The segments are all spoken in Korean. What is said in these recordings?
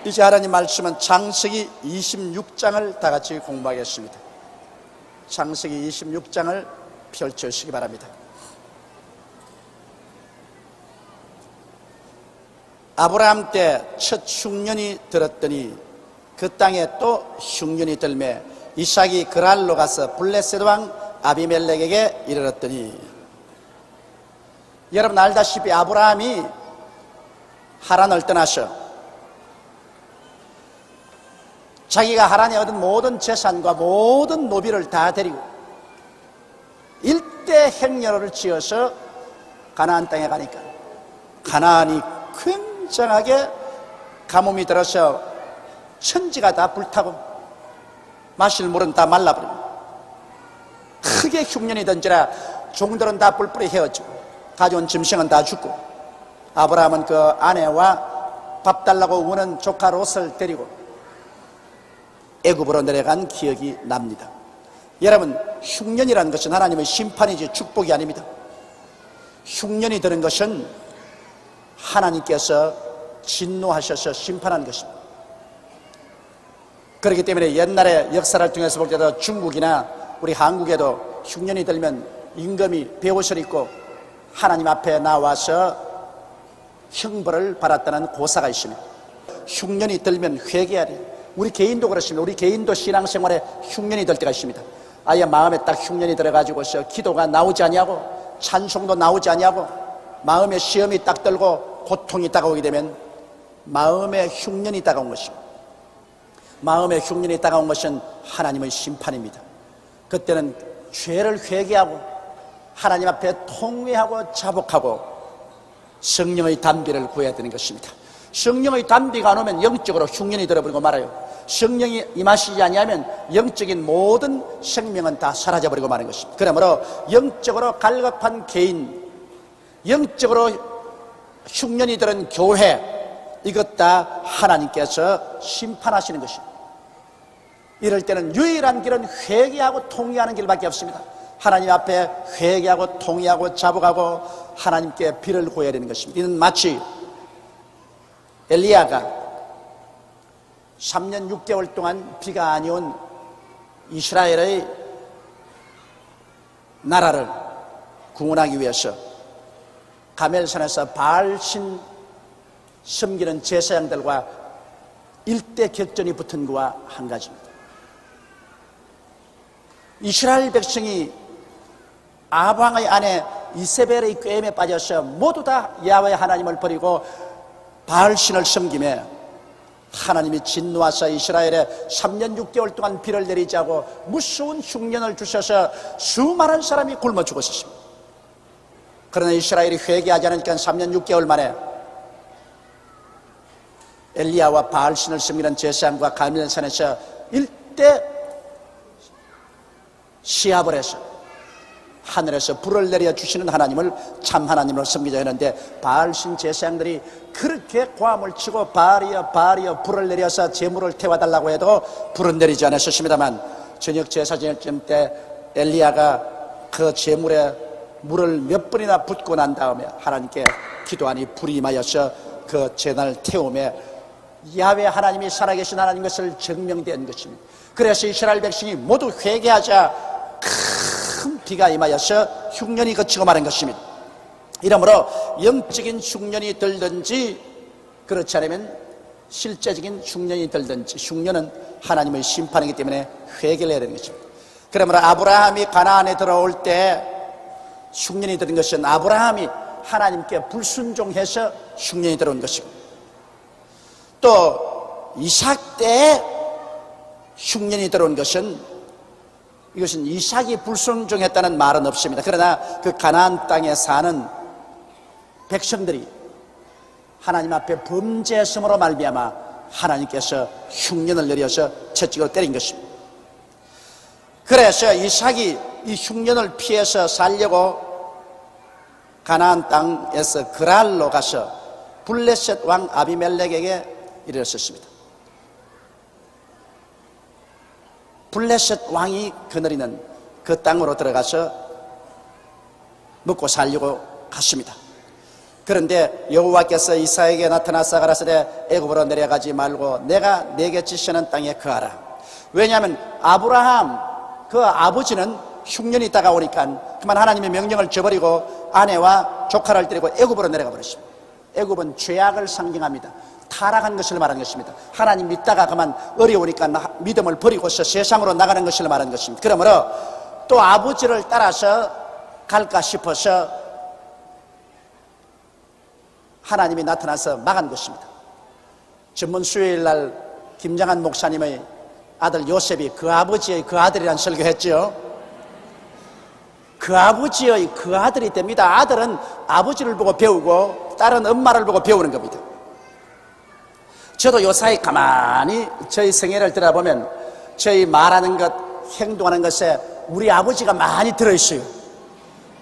이제 하나님 말씀은 창세기 26장을 다 같이 공부하겠습니다. 창세기 26장을 펼쳐주시기 바랍니다. 아브라함 때 첫 흉년이 들었더니 그 땅에 또 흉년이 들매 이삭이 그랄로 가서 블레셋 왕 아비멜렉에게 이르렀더니, 여러분 알다시피 아브라함이 하란을 떠나서 자기가 하란에 얻은 모든 재산과 모든 노비를 다 데리고 일대 행렬을 지어서 가나안 땅에 가니까 가나안이 굉장하게 가뭄이 들어서 천지가 다 불타고 마실 물은 다 말라버리고 크게 흉년이 던지라 종들은 다 뿔뿔이 헤어지고 가져온 짐승은 다 죽고 아브라함은 그 아내와 밥 달라고 우는 조카 롯을 데리고 애굽으로 내려간 기억이 납니다. 여러분, 흉년이라는 것은 하나님의 심판이지 축복이 아닙니다. 흉년이 드는 것은 하나님께서 진노하셔서 심판하는 것입니다. 그렇기 때문에 옛날에 역사를 통해서 볼 때도 중국이나 우리 한국에도 흉년이 들면 임금이 베옷을 입고 하나님 앞에 나와서 형벌을 받았다는 고사가 있습니다. 흉년이 들면 회개해야 돼요. 우리 개인도 그렇습니다. 우리 개인도 신앙생활에 흉년이 들 때가 있습니다. 아예 마음에 딱 흉년이 들어가지고서 기도가 나오지 아니하고 찬송도 나오지 아니하고 마음에 시험이 딱 들고 고통이 다가오게 되면 마음에 흉년이 다가온 것입니다. 마음에 흉년이 다가온 것은 하나님의 심판입니다. 그때는 죄를 회개하고 하나님 앞에 통회하고 자복하고 성령의 단비를 구해야 되는 것입니다. 성령의 단비가 안 오면 영적으로 흉년이 들어버리고 말아요. 성령이 임하시지 아니하면 영적인 모든 생명은 다 사라져버리고 마는 것입니다. 그러므로 영적으로 갈급한 개인, 영적으로 흉년이 들은 교회, 이것 다 하나님께서 심판하시는 것입니다. 이럴 때는 유일한 길은 회개하고 통회하는 길밖에 없습니다. 하나님 앞에 회개하고 통회하고 자복하고 하나님께 비를 구해야 되는 것입니다. 이는 마치 엘리야가 3년 6개월 동안 비가 안 온 이스라엘의 나라를 구원하기 위해서 가멜산에서 바알신 섬기는 제사장들과 일대 격전이 붙은 것과 한 가지입니다. 이스라엘 백성이 아방의 아내 이세벨의 꾀임에 빠져서 모두 다 야훼 하나님을 버리고 바알신을 섬기며 하나님이 진노하사 이스라엘에 3년 6개월 동안 비를 내리지 않고 무서운 흉년을 주셔서 수많은 사람이 굶어 죽었습니다. 그러나 이스라엘이 회개하지 않으니까 3년 6개월 만에 엘리야와 바알신을 섬기는 제사장과 갈멜산에서 일대 시합을 해서 하늘에서 불을 내려 주시는 하나님을 참 하나님으로 섬기자 했는데 바알신 제사장들이 그렇게 고함을 치고 바알이여 바알이여 불을 내려서 제물을 태워달라고 해도 불은 내리지 않았습니다만 저녁 제사 지낼 때 엘리야가 그 제물에 물을 몇 번이나 붓고 난 다음에 하나님께 기도하니 불이 임하여서 그 제단을 태우며 야훼 하나님이 살아계신 하나님 것을 증명된 것입니다. 그래서 이스라엘 백성이 모두 회개하자 큰 비가 임하여서 흉년이 그치고 마는 것입니다. 이러므로 영적인 흉년이 들든지 그렇지 않으면 실제적인 흉년이 들든지 흉년은 하나님의 심판이기 때문에 회개를 해야 되는 것입니다. 그러므로 아브라함이 가나안에 들어올 때 흉년이 들은 것은 아브라함이 하나님께 불순종해서 흉년이 들어온 것이고 또 이삭 때에 흉년이 들어온 것은 이것은 이삭이 불순종했다는 말은 없습니다. 그러나 그 가나안 땅에 사는 백성들이 하나님 앞에 범죄했음으로 말미암아 하나님께서 흉년을 내려서 채찍으로 때린 것입니다. 그래서 이삭이 이 흉년을 피해서 살려고 가나안 땅에서 그랄로 가서 블레셋 왕 아비멜렉에게 이르렀습니다. 블레셋 왕이 거느리는 그 땅으로 들어가서 먹고 살려고 갔습니다. 그런데 여호와께서 이사에게 나타나사 가라사대 애굽으로 내려가지 말고 내가 네게 지시하는 땅에 거하라. 왜냐하면 아브라함 그 아버지는 흉년이 다가오니까 그만 하나님의 명령을 저버리고 아내와 조카를 데리고 애굽으로 내려가 버렸습니다. 애굽은 죄악을 상징합니다. 타락한 것을 말하는 것입니다. 하나님 믿다가 그만 어려우니까 믿음을 버리고서 세상으로 나가는 것을 말하는 것입니다. 그러므로 또 아버지를 따라서 갈까 싶어서 하나님이 나타나서 막은 것입니다. 전문 수요일날 김장한 목사님의 아들 요셉이 그 아버지의 그 아들이란 설교했죠. 그 아버지의 그 아들이 됩니다. 아들은 아버지를 보고 배우고 딸은 엄마를 보고 배우는 겁니다. 저도 요사이 가만히 저희 생애를 들어보면 저희 말하는 것, 행동하는 것에 우리 아버지가 많이 들어있어요.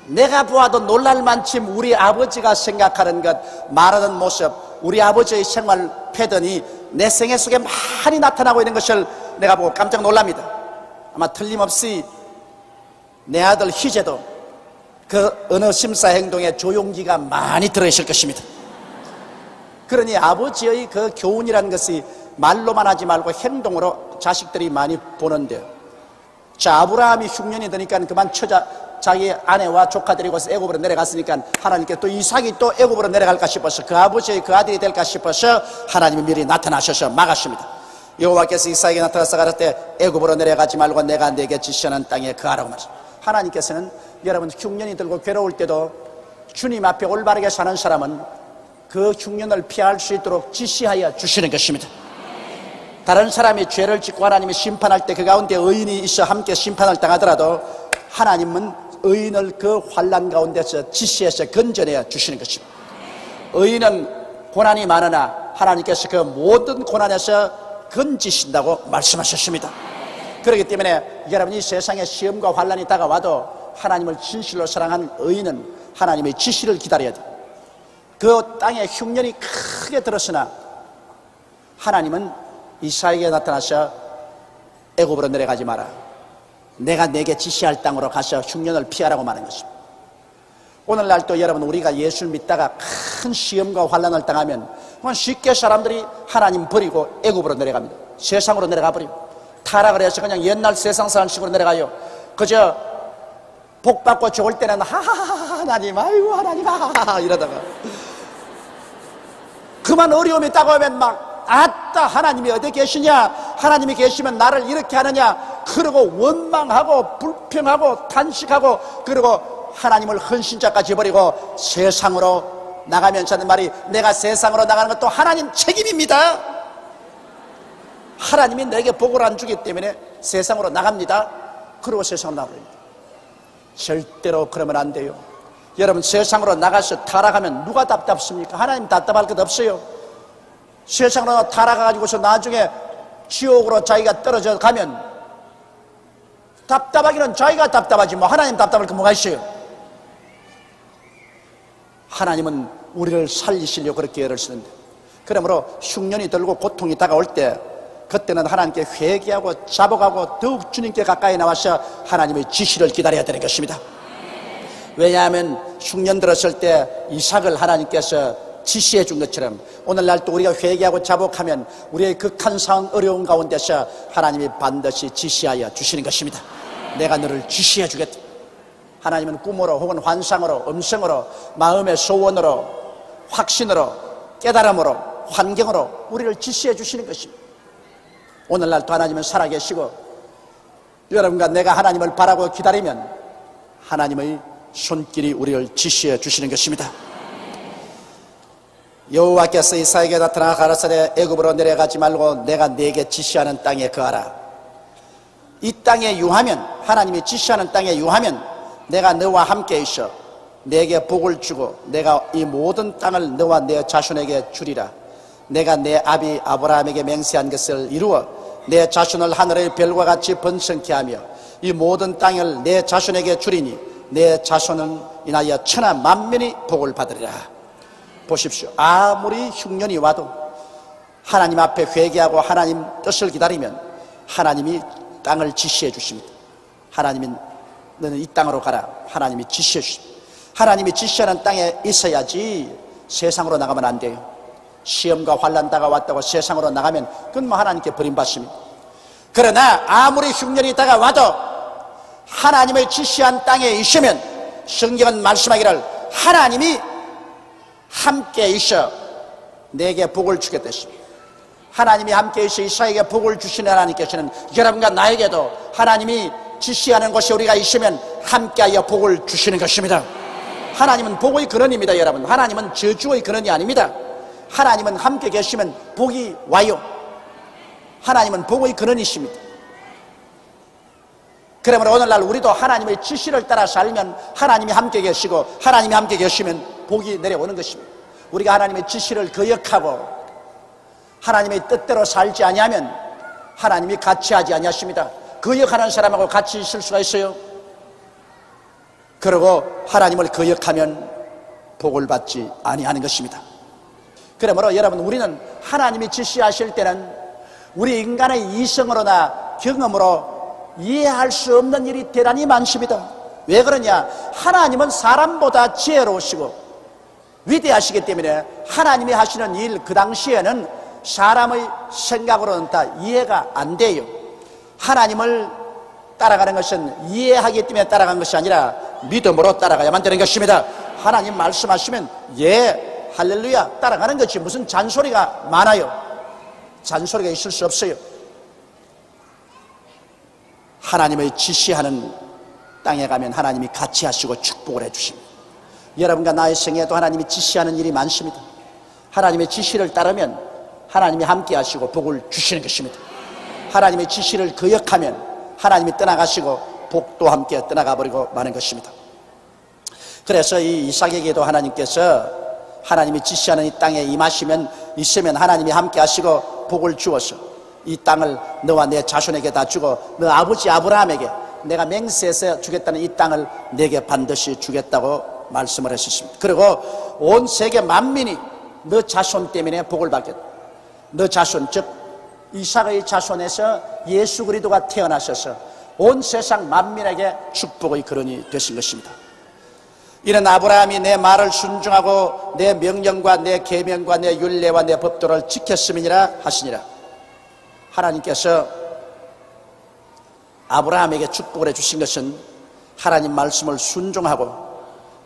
내가 보아도 놀랄만큼 우리 아버지가 생각하는 것, 말하는 모습, 우리 아버지의 생활 패턴이 내 생애 속에 많이 나타나고 있는 것을 내가 보고 깜짝 놀랍니다. 아마 틀림없이 내 아들 희재도 그 어느 심사 행동에 조용기가 많이 들어있을 것입니다. 그러니 아버지의 그 교훈이라는 것이 말로만 하지 말고 행동으로 자식들이 많이 보는데요. 자, 아브라함이 흉년이 되니까 그만 자기 아내와 조카 데리고 애굽으로 내려갔으니까 하나님께 또 이삭이 또 애굽으로 내려갈까 싶어서 그 아버지의 그 아들이 될까 싶어서 하나님이 미리 나타나셔서 막았습니다. 여호와께서 이삭에게 나타나서 가라사대 애굽으로 내려가지 말고 내가 네게 지시하는 땅에 거하라고 말했습니다. 하나님께서는 여러분 흉년이 들고 괴로울 때도 주님 앞에 올바르게 사는 사람은 그 흉년을 피할 수 있도록 지시하여 주시는 것입니다. 다른 사람이 죄를 짓고 하나님이 심판할 때 그 가운데 의인이 있어 함께 심판을 당하더라도 하나님은 의인을 그 환난 가운데서 지시해서 건져내어 주시는 것입니다. 의인은 고난이 많으나 하나님께서 그 모든 고난에서 건지신다고 말씀하셨습니다. 그렇기 때문에 여러분이 세상에 시험과 환난이 다가와도 하나님을 진실로 사랑한 의인은 하나님의 지시를 기다려야 돼요. 그 땅에 흉년이 크게 들었으나 하나님은 이사에게 나타나서 애굽으로 내려가지 마라. 내가 네게 지시할 땅으로 가서 흉년을 피하라고 말한 것입니다. 오늘날 또 여러분 우리가 예수를 믿다가 큰 시험과 환난을 당하면 쉽게 사람들이 하나님 버리고 애굽으로 내려갑니다. 세상으로 내려가 버리고 타락을 해서 그냥 옛날 세상 사는 식으로 내려가요. 그저 복 받고 좋을 때는 하하하 하나님 아이고 하나님 하하하 이러다가 그만 어려움이 다가오면 막 아따 하나님이 어디 계시냐, 하나님이 계시면 나를 이렇게 하느냐 그러고 원망하고 불평하고 탄식하고 그러고 하나님을 헌신자까지 버리고 세상으로 나가면서 하는 말이 내가 세상으로 나가는 것도 하나님 책임입니다. 하나님이 내게 복을 안 주기 때문에 세상으로 나갑니다. 그러고 세상으로 나가버립니다. 절대로 그러면 안 돼요. 여러분 세상으로 나가서 타락하면 누가 답답습니까? 하나님 답답할 것 없어요. 세상으로 타락해가지고서 나중에 지옥으로 자기가 떨어져 가면 답답하기는 자기가 답답하지 뭐 하나님 답답할 거 뭐가 있어요? 하나님은 우리를 살리시려고 그렇게 애를 쓰는데, 그러므로 흉년이 들고 고통이 다가올 때 그때는 하나님께 회개하고 자복하고 더욱 주님께 가까이 나와서 하나님의 지시를 기다려야 되는 것입니다. 왜냐하면 흉년 들었을 때 이삭을 하나님께서 지시해 준 것처럼 오늘날 또 우리가 회개하고 자복하면 우리의 극한 상황 어려운 가운데서 하나님이 반드시 지시하여 주시는 것입니다. 내가 너를 지시해 주겠다. 하나님은 꿈으로 혹은 환상으로 음성으로 마음의 소원으로 확신으로 깨달음으로 환경으로 우리를 지시해 주시는 것입니다. 오늘날 또 하나님은 살아계시고 여러분과 내가 하나님을 바라고 기다리면 하나님의 손길이 우리를 지시해 주시는 것입니다. 여호와께서 이삭에게 나타나 가라사대 애굽으로 내려가지 말고 내가 네게 지시하는 땅에 거하라. 이 땅에 유하면, 하나님이 지시하는 땅에 유하면 내가 너와 함께 있어 네게 복을 주고 내가 이 모든 땅을 너와 내 자손에게 주리라. 내가 내 아비 아브라함에게 맹세한 것을 이루어 내 자손을 하늘의 별과 같이 번성케 하며 이 모든 땅을 내 자손에게 주리니 내 자손은 인하여 천하 만민이 복을 받으리라. 보십시오. 아무리 흉년이 와도 하나님 앞에 회개하고 하나님 뜻을 기다리면 하나님이 땅을 지시해 주십니다. 하나님은 너는 이 땅으로 가라. 하나님이 지시해 주십니다. 하나님이 지시하는 땅에 있어야지 세상으로 나가면 안 돼요. 시험과 환난 다가왔다고 세상으로 나가면 그건 뭐 하나님께 버림받습니다. 그러나 아무리 흉년이 다가와도 하나님의 지시한 땅에 있으면 성경은 말씀하기를 하나님이 함께 있어 내게 복을 주겠다 했습니다. 하나님이 함께 있어 이스라엘에게 복을 주시는 하나님께서는 여러분과 나에게도 하나님이 지시하는 곳에 우리가 있으면 함께하여 복을 주시는 것입니다. 하나님은 복의 근원입니다. 여러분, 하나님은 저주의 근원이 아닙니다. 하나님은 함께 계시면 복이 와요. 하나님은 복의 근원이십니다. 그러므로 오늘날 우리도 하나님의 지시를 따라 살면 하나님이 함께 계시고 하나님이 함께 계시면 복이 내려오는 것입니다. 우리가 하나님의 지시를 거역하고 하나님의 뜻대로 살지 아니하면 하나님이 같이 하지 아니하십니다. 거역하는 사람하고 같이 있을 수가 있어요? 그러고 하나님을 거역하면 복을 받지 아니하는 것입니다. 그러므로 여러분, 우리는 하나님이 지시하실 때는 우리 인간의 이성으로나 경험으로 이해할 수 없는 일이 대단히 많습니다. 왜 그러냐? 하나님은 사람보다 지혜로우시고 위대하시기 때문에 하나님이 하시는 일 그 당시에는 사람의 생각으로는 다 이해가 안 돼요. 하나님을 따라가는 것은 이해하기 때문에 따라가는 것이 아니라 믿음으로 따라가야만 되는 것입니다. 하나님 말씀하시면 예, 할렐루야 따라가는 것이 무슨 잔소리가 많아요. 잔소리가 있을 수 없어요. 하나님의 지시하는 땅에 가면 하나님이 같이 하시고 축복을 해주십니다. 여러분과 나의 생애에도 하나님이 지시하는 일이 많습니다. 하나님의 지시를 따르면 하나님이 함께 하시고 복을 주시는 것입니다. 하나님의 지시를 거역하면 하나님이 떠나가시고 복도 함께 떠나가 버리고 마는 것입니다. 그래서 이 이삭에게도 하나님께서 하나님이 지시하는 이 땅에 있으면 하나님이 함께 하시고 복을 주어서 이 땅을 너와 내 자손에게 다 주고 너 아버지 아브라함에게 내가 맹세해서 주겠다는 이 땅을 내게 반드시 주겠다고 말씀을 했었습니다. 그리고 온 세계 만민이 너 자손 때문에 복을 받겠다. 너 자손, 즉 이삭의 자손에서 예수 그리스도가 태어나셔서 온 세상 만민에게 축복의 근원이 되신 것입니다. 이는 아브라함이 내 말을 순종하고 내 명령과 내 계명과 내 율례와 내 법도를 지켰음이니라 하시니라. 하나님께서 아브라함에게 축복을 해주신 것은 하나님 말씀을 순종하고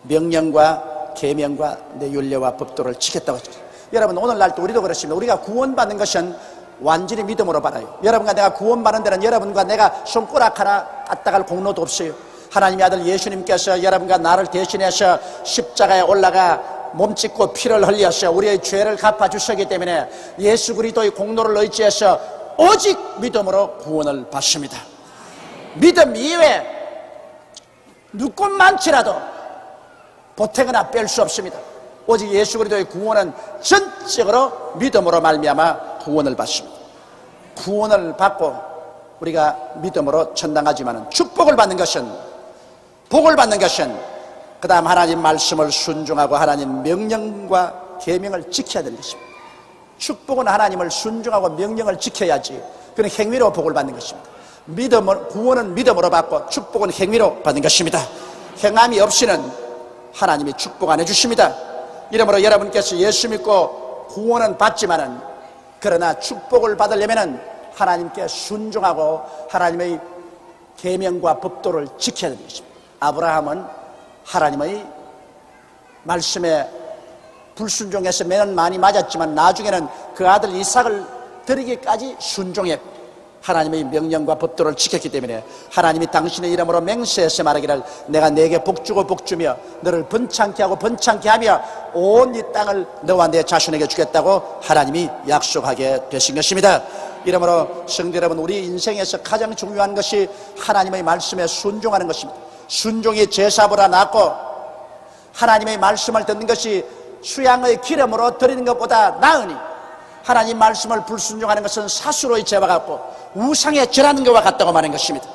명령과 계명과 내 율례와 법도를 지켰다고 했습니다. 여러분, 오늘날도 우리도 그렇습니다. 우리가 구원받는 것은 완전히 믿음으로 받아요. 여러분과 내가 구원받는 데는 여러분과 내가 손가락 하나 까딱할 공로도 없어요. 하나님의 아들 예수님께서 여러분과 나를 대신해서 십자가에 올라가 몸짓고 피를 흘려서 우리의 죄를 갚아주셨기 때문에 예수 그리스도의 공로를 의지해서 오직 믿음으로 구원을 받습니다. 믿음 이외에 누구만치라도 보태거나 뺄 수 없습니다. 오직 예수 그리스도의 구원은 전적으로 믿음으로 말미암아 구원을 받습니다. 구원을 받고 우리가 믿음으로 천당하지만 축복을 받는 것은, 복을 받는 것은 그 다음 하나님 말씀을 순종하고 하나님 명령과 계명을 지켜야 되는 것입니다. 축복은 하나님을 순종하고 명령을 지켜야지. 그는 행위로 복을 받는 것입니다. 구원은 믿음으로 받고 축복은 행위로 받는 것입니다. 행함이 없이는 하나님이 축복 안 해주십니다. 이러므로 여러분께서 예수 믿고 구원은 받지만은 그러나 축복을 받으려면은 하나님께 순종하고 하나님의 계명과 법도를 지켜야 되는 것입니다. 아브라함은 하나님의 말씀에 불순종해서 매는 많이 맞았지만 나중에는 그 아들 이삭을 드리기까지 순종했고 하나님의 명령과 법도를 지켰기 때문에 하나님이 당신의 이름으로 맹세해서 말하기를 내가 내게 복주고 복주며 너를 번창케 하고 번창케 하며 온 이 땅을 너와 내 자손에게 주겠다고 하나님이 약속하게 되신 것입니다. 이러므로 성도 여러분, 우리 인생에서 가장 중요한 것이 하나님의 말씀에 순종하는 것입니다. 순종이 제사보다 낫고 하나님의 말씀을 듣는 것이 수양의 기름으로 드리는 것보다 나으니 하나님 말씀을 불순종하는 것은 사수로의 죄와 같고 우상에 절하는 것과 같다고 말하는 것입니다.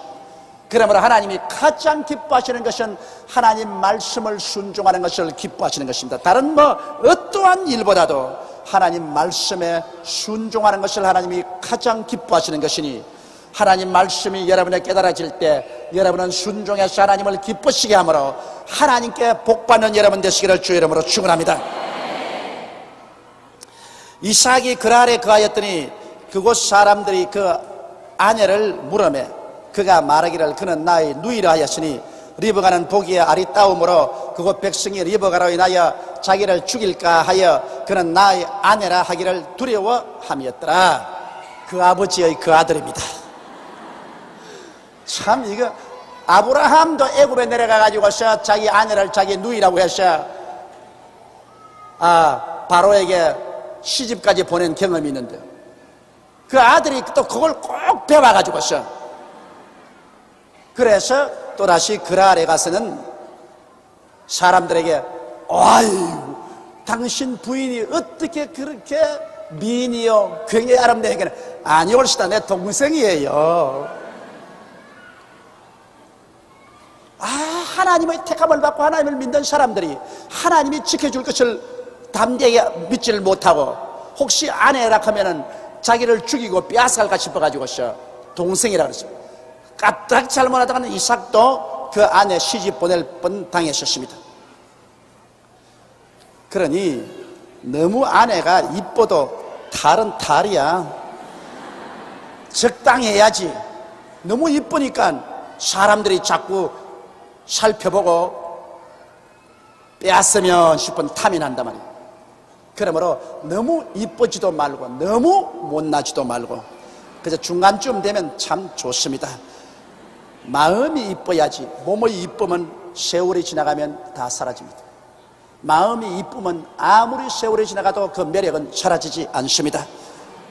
그러므로 하나님이 가장 기뻐하시는 것은 하나님 말씀을 순종하는 것을 기뻐하시는 것입니다. 다른 어떠한 일보다도 하나님 말씀에 순종하는 것을 하나님이 가장 기뻐하시는 것이니 하나님 말씀이 여러분에 깨달아질 때 여러분은 순종해서 하나님을 기쁘시게 하므로 하나님께 복받는 여러분 되시기를 주의 이름으로 축원합니다. 이삭이 그랄에 거하였더니 그곳 사람들이 그 아내를 물으매 그가 말하기를 그는 나의 누이라 하였으니 리브가는 보기에 아리따움으로 그곳 백성이 리브가로 인하여 자기를 죽일까 하여 그는 나의 아내라 하기를 두려워함이었더라. 그 아버지의 그 아들입니다. 참 이거 아브라함도 애굽에 내려가가지고서 자기 아내를 자기 누이라고 해서 바로에게 시집까지 보낸 경험이 있는데 그 아들이 또 그걸 꼭 배워가지고서 그래서 또다시 그랄에 가서는 사람들에게 아유 당신 부인이 어떻게 그렇게 미인이요 굉장히 아름다우니까 아니 옳시다 내 동생이에요. 하나님의 택함을 받고 하나님을 믿는 사람들이 하나님이 지켜줄 것을 담대하게 믿지를 못하고 혹시 아내라 하면은 자기를 죽이고 빼앗아갈까 싶어가지고서 동생이라 그랬습니다. 까딱 잘못하다가는 이삭도 그 아내 시집 보낼 뻔 당했었습니다. 그러니 너무 아내가 이뻐도 탈은 탈이야. 적당히 해야지. 너무 이쁘니까 사람들이 자꾸 살펴보고 빼앗으면 싶은 탐이 난단 말이에요. 그러므로 너무 이쁘지도 말고 너무 못나지도 말고 그래서 중간쯤 되면 참 좋습니다. 마음이 이뻐야지. 몸이 이쁘면 세월이 지나가면 다 사라집니다. 마음이 이쁘면 아무리 세월이 지나가도 그 매력은 사라지지 않습니다.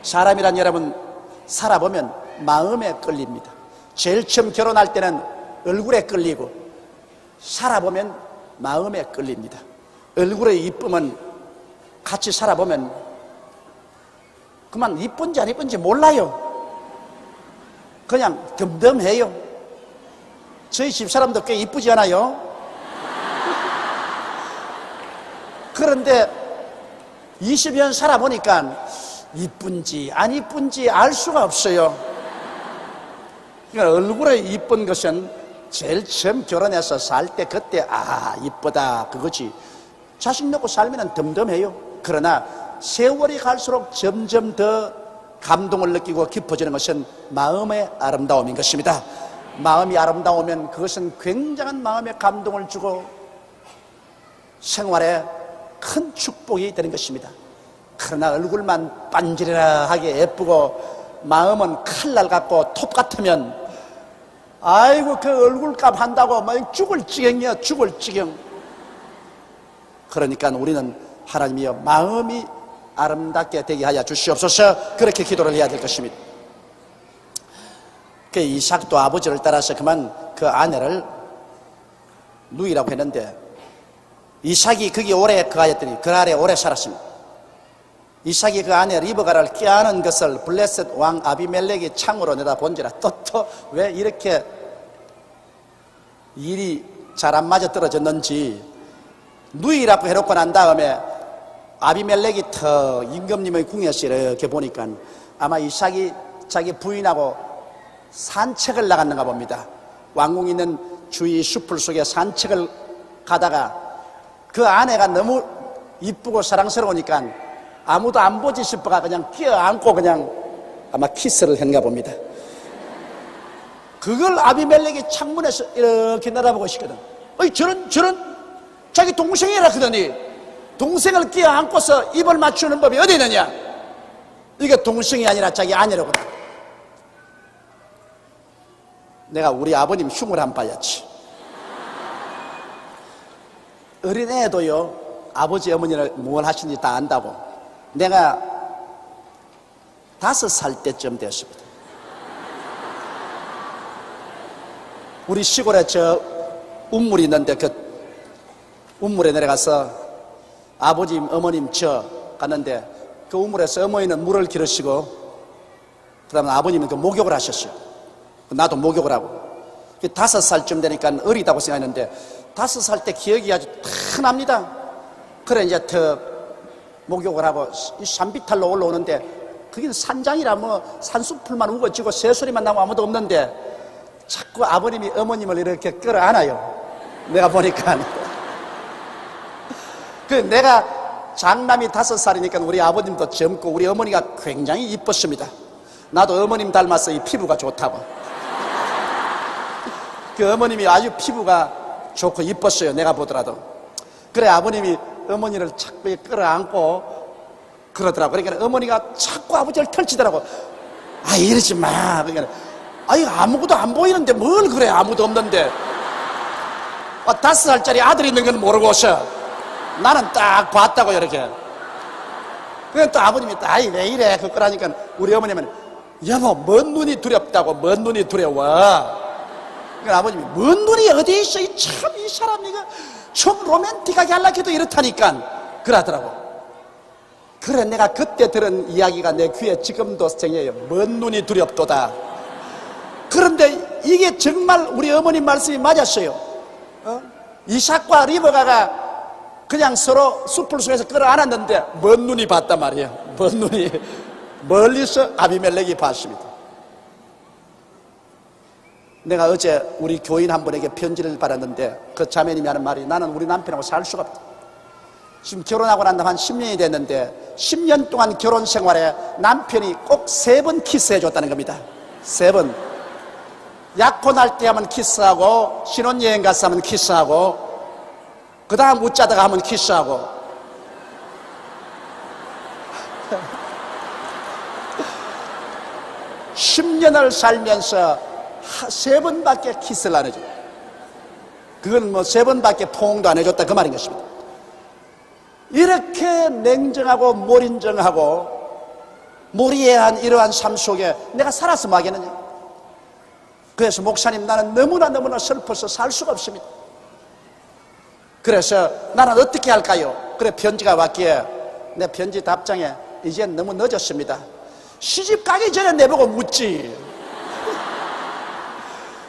사람이란 여러분 살아보면 마음에 끌립니다. 제일 처음 결혼할 때는 얼굴에 끌리고 살아보면 마음에 끌립니다. 얼굴에 이쁘면 같이 살아보면 그만 이쁜지 안 이쁜지 몰라요. 그냥 덤덤해요. 저희 집사람도 꽤 이쁘지 않아요? 그런데 20년 살아보니까 이쁜지 안 이쁜지 알 수가 없어요. 그러니까 얼굴에 이쁜 것은 제일 처음 결혼해서 살 때 그때 이쁘다 그거지. 자식 놓고 살면 덤덤해요. 그러나 세월이 갈수록 점점 더 감동을 느끼고 깊어지는 것은 마음의 아름다움인 것입니다. 마음이 아름다우면 그것은 굉장한 마음의 감동을 주고 생활에 큰 축복이 되는 것입니다. 그러나 얼굴만 반지르르하게 예쁘고 마음은 칼날 같고 톱 같으면 아이고 그 얼굴값 한다고 막 죽을 지경이야. 죽을 지경. 그러니까 우리는 하나님이여 마음이 아름답게 되게 하여 주시옵소서. 그렇게 기도를 해야 될 것입니다. 그 이삭도 아버지를 따라서 그만 그 아내를 누이라고 했는데 이삭이 거기 오래 거하였더니 그 아래 오래 살았습니다. 이삭이 그 아내 리브가를 꾀하는 것을 블레셋 왕 아비멜렉이 창으로 내다본지라. 또 왜 이렇게 일이 잘 안 맞아 떨어졌는지 누이라고 해놓고 난 다음에 아비멜렉이 더 임금님의 궁에서 이렇게 보니까 아마 이삭이 자기 부인하고 산책을 나갔는가 봅니다. 왕궁 있는 주위 숲을 속에 산책을 가다가 그 아내가 너무 이쁘고 사랑스러우니까 아무도 안 보지 싶어가 그냥 끼어안고 그냥 아마 키스를 했는가 봅니다. 그걸 아비멜렉이 창문에서 이렇게 내다보고 있거든. 저런 자기 동생이라 그러더니 동생을 끼어안고서 입을 맞추는 법이 어디 있느냐. 이게 동생이 아니라 자기 아내로구나. 내가 우리 아버님 흉을 안 봐야지. 어린애도요 아버지 어머니를 뭘 하시는지 다 안다고. 내가 5살 때쯤 됐습니다. 우리 시골에 저 운물이 있는데 그 운물에 내려가서 아버님 어머님 저 갔는데 그 우물에서 어머니는 물을 기르시고 그 다음에 아버님은 그 목욕을 하셨어요. 나도 목욕을 하고 5살쯤 되니까 어리다고 생각했는데 5살 때 기억이 아주 다 납니다. 그래 이제 더 목욕을 하고 산비탈로 올라오는데 그게 산장이라 뭐 산수풀만 우거지고 새소리만 나면 아무도 없는데 자꾸 아버님이 어머님을 이렇게 끌어안아요. 내가 보니까 그 내가 장남이 5살이니까 우리 아버님도 젊고 우리 어머니가 굉장히 이뻤습니다. 나도 어머님 닮아서 이 피부가 좋다고. 그 어머님이 아주 피부가 좋고 이뻤어요, 내가 보더라도. 그래 아버님이 어머니를 자꾸 끌어안고 그러더라고. 그러니까 어머니가 자꾸 아버지를 털치더라고. 아 이러지 마. 그러니까 아이 아무것도 안 보이는데 뭘 그래, 아무도 없는데. 5살짜리 아들 있는 건 모르고서 나는 딱 봤다고 이렇게. 그러니까 또 아버님이 아이 왜 이래 그거라니까 우리 어머님은 여보 먼 눈이 두렵다고. 먼 눈이 두려워. 그러니까 아버님이 먼 눈이 어디 있어, 참 이 사람 이거 좀 로맨틱하게 하려고 해도 이렇다니까 그러더라고. 그래 내가 그때 들은 이야기가 내 귀에 지금도 생겨요. 먼 눈이 두렵도다. 그런데 이게 정말 우리 어머님 말씀이 맞았어요. 이삭과 리브가가 그냥 서로 숲을 속에서 끌어안았는데 먼 눈이 봤단 말이에요. 먼 눈이 멀리서 아비멜렉이 봤습니다. 내가 어제 우리 교인 한 분에게 편지를 받았는데 그 자매님이 하는 말이 나는 우리 남편하고 살 수가 없다. 지금 결혼하고 난 다음 한 10년이 됐는데 10년 동안 결혼 생활에 남편이 꼭 3번 키스해 줬다는 겁니다. 3번. 약혼 할 때 하면 키스하고 신혼여행 가서 하면 키스하고 그 다음 웃자다가 하면 키스하고. (10년을) 살면서 3번밖에 키스를 안 해줘요. 그건 뭐 3번밖에 포옹도 안 해줬다 그 말인 것입니다. 이렇게 냉정하고 몰인정하고 몰이해한 이러한 삶 속에 내가 살았으면 하겠느냐. 그래서 목사님 나는 너무나 슬퍼서 살 수가 없습니다. 그래서 나는 어떻게 할까요? 그래 편지가 왔기에 내 편지 답장에 이젠 너무 늦었습니다. 시집 가기 전에 내보고 묻지.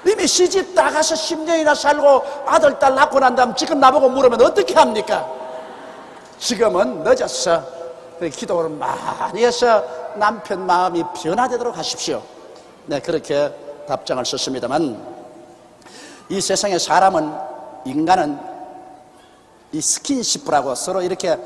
이미 시집 나가서 10년이나 살고 아들 딸 낳고 난 다음 지금 나보고 물으면 어떻게 합니까? 지금은 늦었어. 기도를 많이 해서 남편 마음이 변화되도록 하십시오. 네, 그렇게 답장을 썼습니다만 이 세상에 사람은, 인간은 이 스킨십이라고 서로 이렇게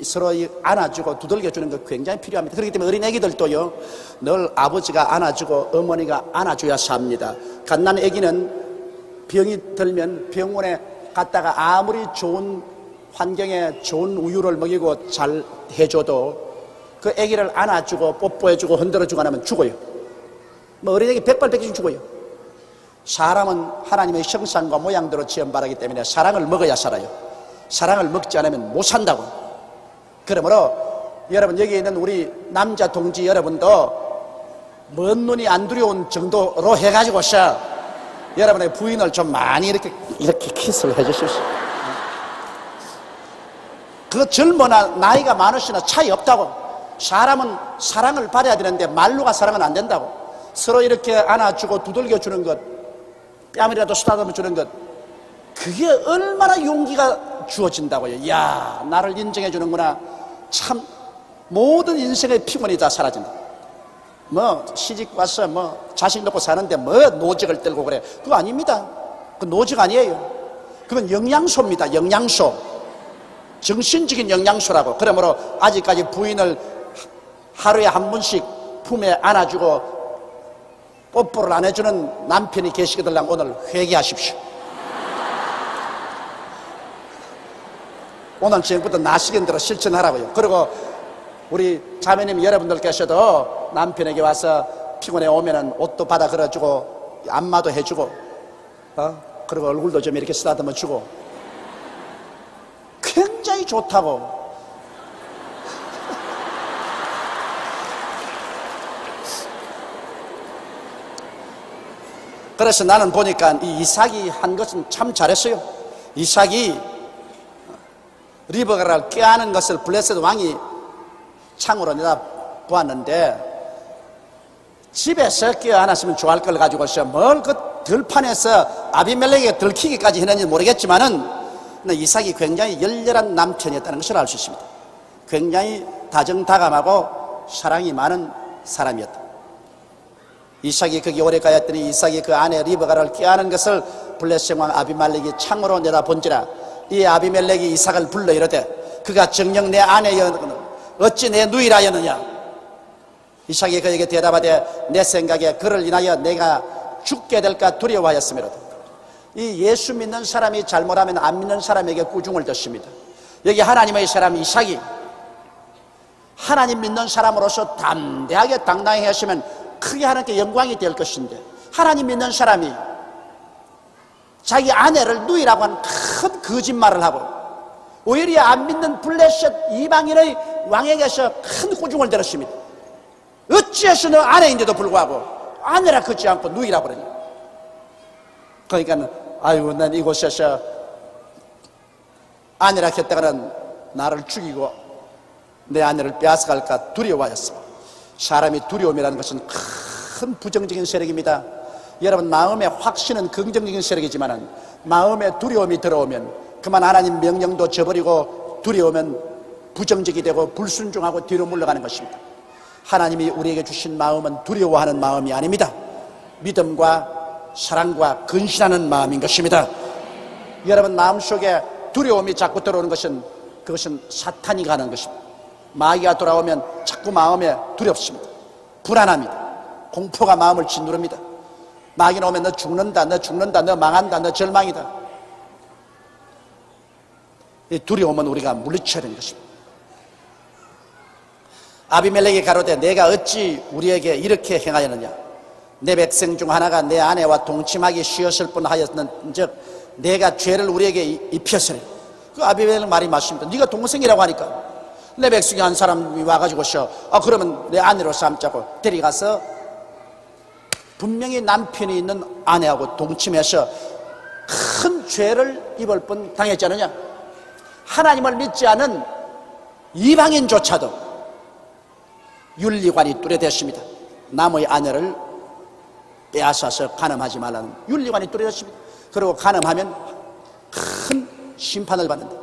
서로 안아주고 두들겨주는 거 굉장히 필요합니다. 그렇기 때문에 어린 애기들도요 늘 아버지가 안아주고 어머니가 안아줘야 삽니다. 갓난 애기는 병이 들면 병원에 갔다가 아무리 좋은 환경에 좋은 우유를 먹이고 잘 해줘도 그 애기를 안아주고 뽀뽀해주고 흔들어주고 안 하면 죽어요. 뭐 어린애기 백발백중 죽어요. 사람은 하나님의 형상과 모양대로 지음받았기 때문에 사랑을 먹어야 살아요. 사랑을 먹지 않으면 못 산다고. 그러므로 여러분 여기 있는 우리 남자 동지 여러분도 먼 눈이 안 두려운 정도로 해가지고서 여러분의 부인을 좀 많이 이렇게 키스를 해주십시오. 그 젊으나 나이가 많으시나 차이 없다고. 사람은 사랑을 받아야 되는데 말로가 사랑은 안 된다고. 서로 이렇게 안아주고 두들겨주는 것, 뺨이라도 쓰다듬어 주는 것, 그게 얼마나 용기가 주어진다고요. 야, 나를 인정해 주는구나. 참 모든 인생의 피곤이 다 사라진다. 뭐 시집 와서 뭐 자식 놓고 사는데 뭐 노직을 떨고 그래. 그거 아닙니다. 그 노직 아니에요. 그건 영양소입니다. 영양소. 정신적인 영양소라고. 그러므로 아직까지 부인을 하루에 한 번씩 품에 안아주고 뽀뽀를 안 해주는 남편이 계시거든 오늘 회개하십시오. 오늘 지금부터 나시는 대로 실천하라고요. 그리고 우리 자매님 여러분들께서도 남편에게 와서 피곤해 오면은 옷도 받아 걸어주고 안마도 해주고 그리고 얼굴도 좀 이렇게 쓰다듬어 주고 굉장히 좋다고. 그래서 나는 보니까 이 이삭이 한 것은 참 잘했어요. 이삭이 리브가를 껴안은 것을 블레셋 왕이 창으로 내다보았는데 집에서 껴안았으면 좋아할 걸 가지고서 뭘 그 들판에서 아비멜렉에게 들키기까지 했는지 모르겠지만은 이삭이 굉장히 열렬한 남편이었다는 것을 알 수 있습니다. 굉장히 다정다감하고 사랑이 많은 사람이었다. 이삭이 거기 오래 가였더니 이삭이 그 아내 리브가를 껴안은 것을 블레셋 왕 아비멜렉이 창으로 내다본지라 이 아비멜렉이 이삭을 불러 이르되 그가 정녕 내 아내였거늘 어찌 내 누이라였느냐. 이삭이 그에게 대답하되 내 생각에 그를 인하여 내가 죽게 될까 두려워하였으므로다. 이 예수 믿는 사람이 잘못하면 안 믿는 사람에게 꾸중을 듣습니다. 여기 하나님의 사람 이삭이 하나님 믿는 사람으로서 담대하게 당당히 하시면 크게 하나님께 영광이 될 것인데, 하나님 믿는 사람이 자기 아내를 누이라고 하는 큰 거짓말을 하고 오히려 안 믿는 블레셋 이방인의 왕에게서 큰 꾸중을 들었습니다. 어찌해서 너 아내인데도 불구하고 아내라 걷지 않고 누이라고 그러니. 그러니까 아유, 난 이곳에서 아내라 했다가는 나를 죽이고 내 아내를 빼앗아갈까 두려워하였어. 사람이 두려움이라는 것은 큰 부정적인 세력입니다. 여러분, 마음의 확신은 긍정적인 세력이지만 마음에 두려움이 들어오면 그만 하나님 명령도 저버리고 두려우면 부정적이 되고 불순종하고 뒤로 물러가는 것입니다. 하나님이 우리에게 주신 마음은 두려워하는 마음이 아닙니다. 믿음과 사랑과 근신하는 마음인 것입니다. 여러분, 마음속에 두려움이 자꾸 들어오는 것은 그것은 사탄이 가는 것입니다. 마귀가 돌아오면 자꾸 마음에 두렵습니다. 불안합니다. 공포가 마음을 짓누릅니다. 마귀는 오면 너 죽는다, 너 죽는다, 너 망한다, 너 절망이다. 이 두려움은 우리가 물리쳐야 되는 것입니다. 아비멜렉이 가로되 내가 어찌 우리에게 이렇게 행하였느냐. 내 백성 중 하나가 내 아내와 동침하기 쉬었을 뿐 하였는즉 내가 죄를 우리에게 입혔으니. 그 아비멜렉 말이 맞습니다. 네가 동생이라고 하니까 내 백성이 한 사람이 와가지고 그러면 내 아내로 삼자고 데려가서 분명히 남편이 있는 아내하고 동침해서 큰 죄를 입을 뿐 당했지 않느냐. 하나님을 믿지 않은 이방인조차도 윤리관이 뚜렷했습니다. 남의 아내를 빼앗아서 간음하지 말라는 윤리관이 뚜렷했습니다. 그리고 간음하면 큰 심판을 받는다.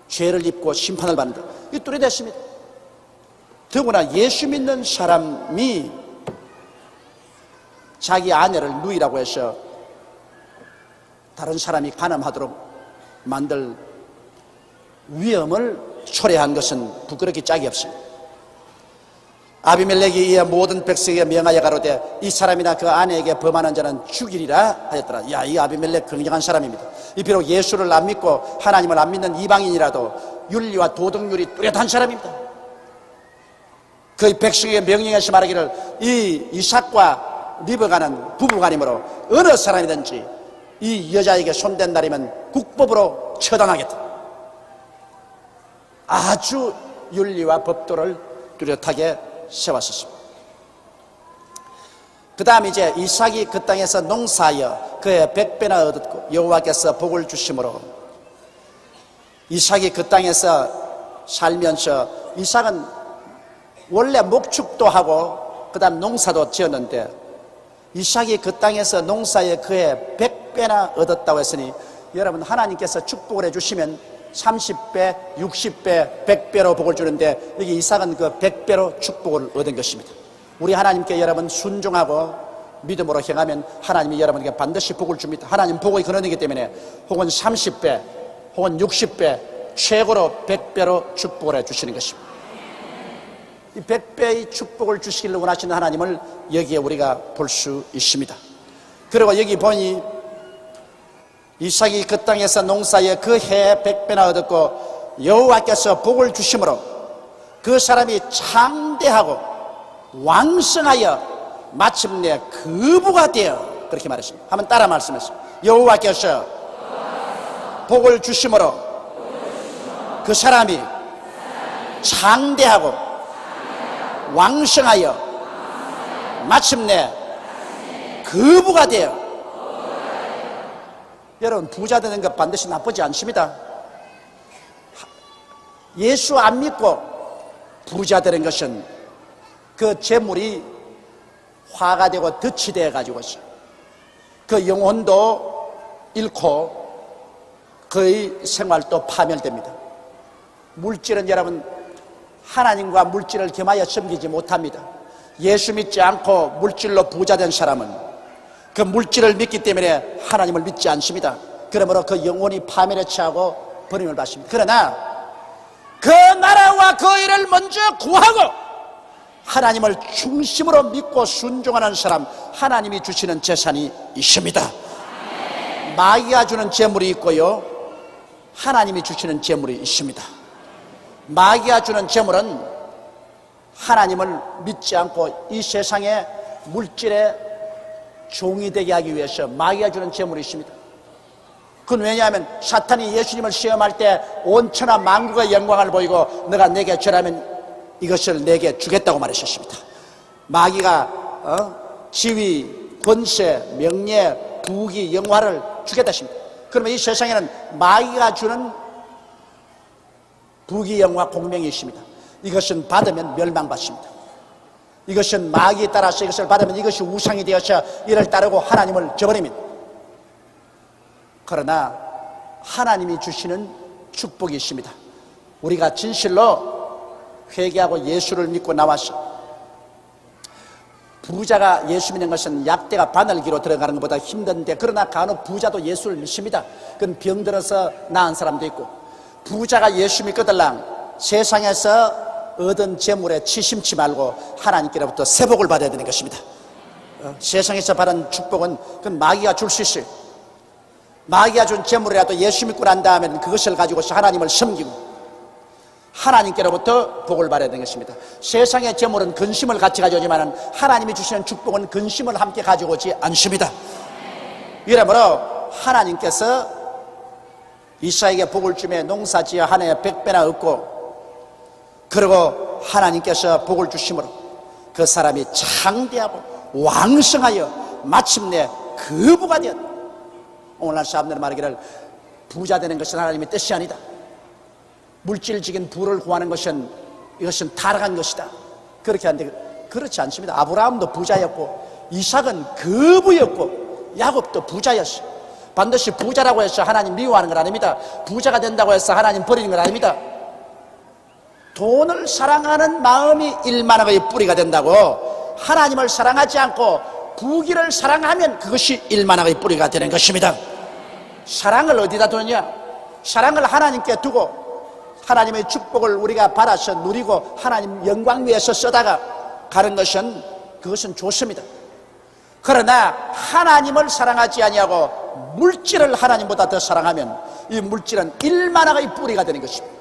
죄를 입고 심판을 받는다. 이 뚜렷했습니다. 더구나 예수 믿는 사람이 자기 아내를 누이라고 해서 다른 사람이 간음하도록 만들 위험을 초래한 것은 부끄럽기 짝이 없습니다. 아비멜렉이 이에 모든 백성에게 명하여 가로되 이 사람이나 그 아내에게 범하는 자는 죽이리라 하였더라. 야, 이 아비멜렉 굉장한 사람입니다. 이 비록 예수를 안 믿고 하나님을 안 믿는 이방인이라도 윤리와 도덕률이 뚜렷한 사람입니다. 그 백성에게 명령해서 말하기를 이 이삭과 리브가는 부부간이므로 어느 사람이든지 이 여자에게 손댄 날이면 국법으로 처단하겠다. 아주 윤리와 법도를 뚜렷하게 세웠었습니다. 그 다음 이제 이삭이 그 땅에서 농사하여 그의 100배나 얻었고 여호와께서 복을 주심으로 이삭이 그 땅에서 살면서 이삭은 원래 목축도 하고 그 다음 농사도 지었는데 이삭이 그 땅에서 농사에 그의 100배나 얻었다고 했으니 여러분, 하나님께서 축복을 해주시면 30배, 60배, 100배로 복을 주는데 여기 이삭은 그 100배로 축복을 얻은 것입니다. 우리 하나님께 여러분 순종하고 믿음으로 행하면 하나님이 여러분에게 반드시 복을 줍니다. 하나님 복의 근원이기 때문에 혹은 30배, 혹은 60배, 최고로 100배로 축복을 해주시는 것입니다. 이 100배의 축복을 주시기를 원하시는 하나님을 여기에 우리가 볼 수 있습니다. 그리고 여기 보니 이삭이 그 땅에서 농사에 그 해에 100배나 얻었고 여호와께서 복을 주심으로 그 사람이 창대하고 왕성하여 마침내 거부가 되어 그렇게 말했습니다. 한번 따라 말씀하세요. 여호와께서 복을 주심으로 그 사람이 창대하고 왕성하여 마침내 거부가 되어. 여러분, 부자 되는 것 반드시 나쁘지 않습니다. 예수 안 믿고 부자 되는 것은 그 재물이 화가 되고 덫이 되어 가지고 그 영혼도 잃고 그의 생활도 파멸됩니다. 물질은 여러분, 하나님과 물질을 겸하여 섬기지 못합니다. 예수 믿지 않고 물질로 부자 된 사람은 그 물질을 믿기 때문에 하나님을 믿지 않습니다. 그러므로 그 영혼이 파멸에 처하고 버림을 받습니다. 그러나 그 나라와 그 일을 먼저 구하고 하나님을 중심으로 믿고 순종하는 사람, 하나님이 주시는 재산이 있습니다. 마귀가 주는 재물이 있고요, 하나님이 주시는 재물이 있습니다. 마귀가 주는 재물은 하나님을 믿지 않고 이 세상의 물질의 종이 되게 하기 위해서 마귀가 주는 재물이 있습니다. 그건 왜냐하면 사탄이 예수님을 시험할 때 온 천하 만국의 영광을 보이고 너가 내게 절하면 이것을 내게 주겠다고 말하셨습니다. 마귀가 지위, 권세, 명예, 부귀, 영화를 주겠다 했습니다. 그러면 이 세상에는 마귀가 주는 부귀, 영화, 공명이 있습니다. 이것은 받으면 멸망받습니다. 이것은 마귀에 따라서 이것을 받으면 이것이 우상이 되어서 이를 따르고 하나님을 저버립니다. 그러나 하나님이 주시는 축복이 있습니다. 우리가 진실로 회개하고 예수를 믿고 나와서, 부자가 예수 믿는 것은 약대가 바늘기로 들어가는 것보다 힘든데, 그러나 간혹 부자도 예수를 믿습니다. 그건 병들어서 나은 사람도 있고, 부자가 예수 믿거들랑 세상에서 얻은 재물에 치심치 말고 하나님께로부터 세복을 받아야 되는 것입니다. 세상에서 받은 축복은 그건 마귀가 줄 수 있어요. 마귀가 준 재물이라도 예수 믿고 난 다음에 그것을 가지고서 하나님을 섬기고 하나님께로부터 복을 받아야 되는 것입니다. 세상의 재물은 근심을 같이 가져오지만 하나님이 주시는 축복은 근심을 함께 가져오지 않습니다. 이러므로 하나님께서 이사에게 복을 주며 농사지어 한 해에 100배나 얻고, 그리고 하나님께서 복을 주심으로 그 사람이 창대하고 왕성하여 마침내 거부가 되었다. 오늘날 사람들은 말하기를 부자 되는 것은 하나님의 뜻이 아니다. 물질적인 부를 구하는 것은 이것은 타락한 것이다. 그렇게 하는데 그렇지 않습니다. 아브라함도 부자였고 이삭은 거부였고 야곱도 부자였어요. 반드시 부자라고 해서 하나님 미워하는 건 아닙니다. 부자가 된다고 해서 하나님 버리는 건 아닙니다. 돈을 사랑하는 마음이 일만학의 뿌리가 된다고, 하나님을 사랑하지 않고 부귀를 사랑하면 그것이 일만학의 뿌리가 되는 것입니다. 사랑을 어디다 두느냐? 사랑을 하나님께 두고 하나님의 축복을 우리가 받아서 누리고 하나님 영광 위에서 써다가 가는 것은, 그것은 좋습니다. 그러나 하나님을 사랑하지 아니하고 물질을 하나님보다 더 사랑하면 이 물질은 일만학의 뿌리가 되는 것입니다.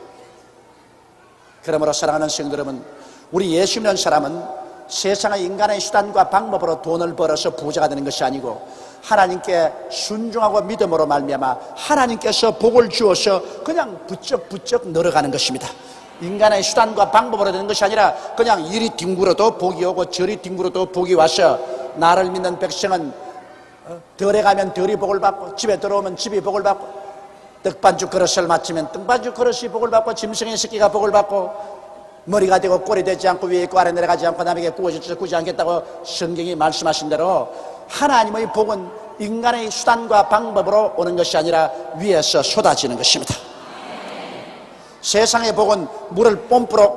그러므로 사랑하는 성도 여러분, 우리 예수 믿는 사람은 세상의 인간의 수단과 방법으로 돈을 벌어서 부자가 되는 것이 아니고 하나님께 순종하고 믿음으로 말미암아 하나님께서 복을 주어서 그냥 부쩍부쩍 늘어가는 것입니다. 인간의 수단과 방법으로 되는 것이 아니라 그냥 이리 뒹굴어도 복이 오고 저리 뒹굴어도 복이 와서, 나를 믿는 백성은 덜에 가면 덜이 복을 받고 집에 들어오면 집이 복을 받고, 떡반죽 그릇을 맞추면 떡반죽 그릇이 복을 받고, 짐승의 새끼가 복을 받고, 머리가 되고 꼴이 되지 않고 위에 있고 아래 내려가지 않고 남에게 구워질지 구지 않겠다고 성경이 말씀하신 대로 하나님의 복은 인간의 수단과 방법으로 오는 것이 아니라 위에서 쏟아지는 것입니다. 세상의 복은 물을 뽐뿌로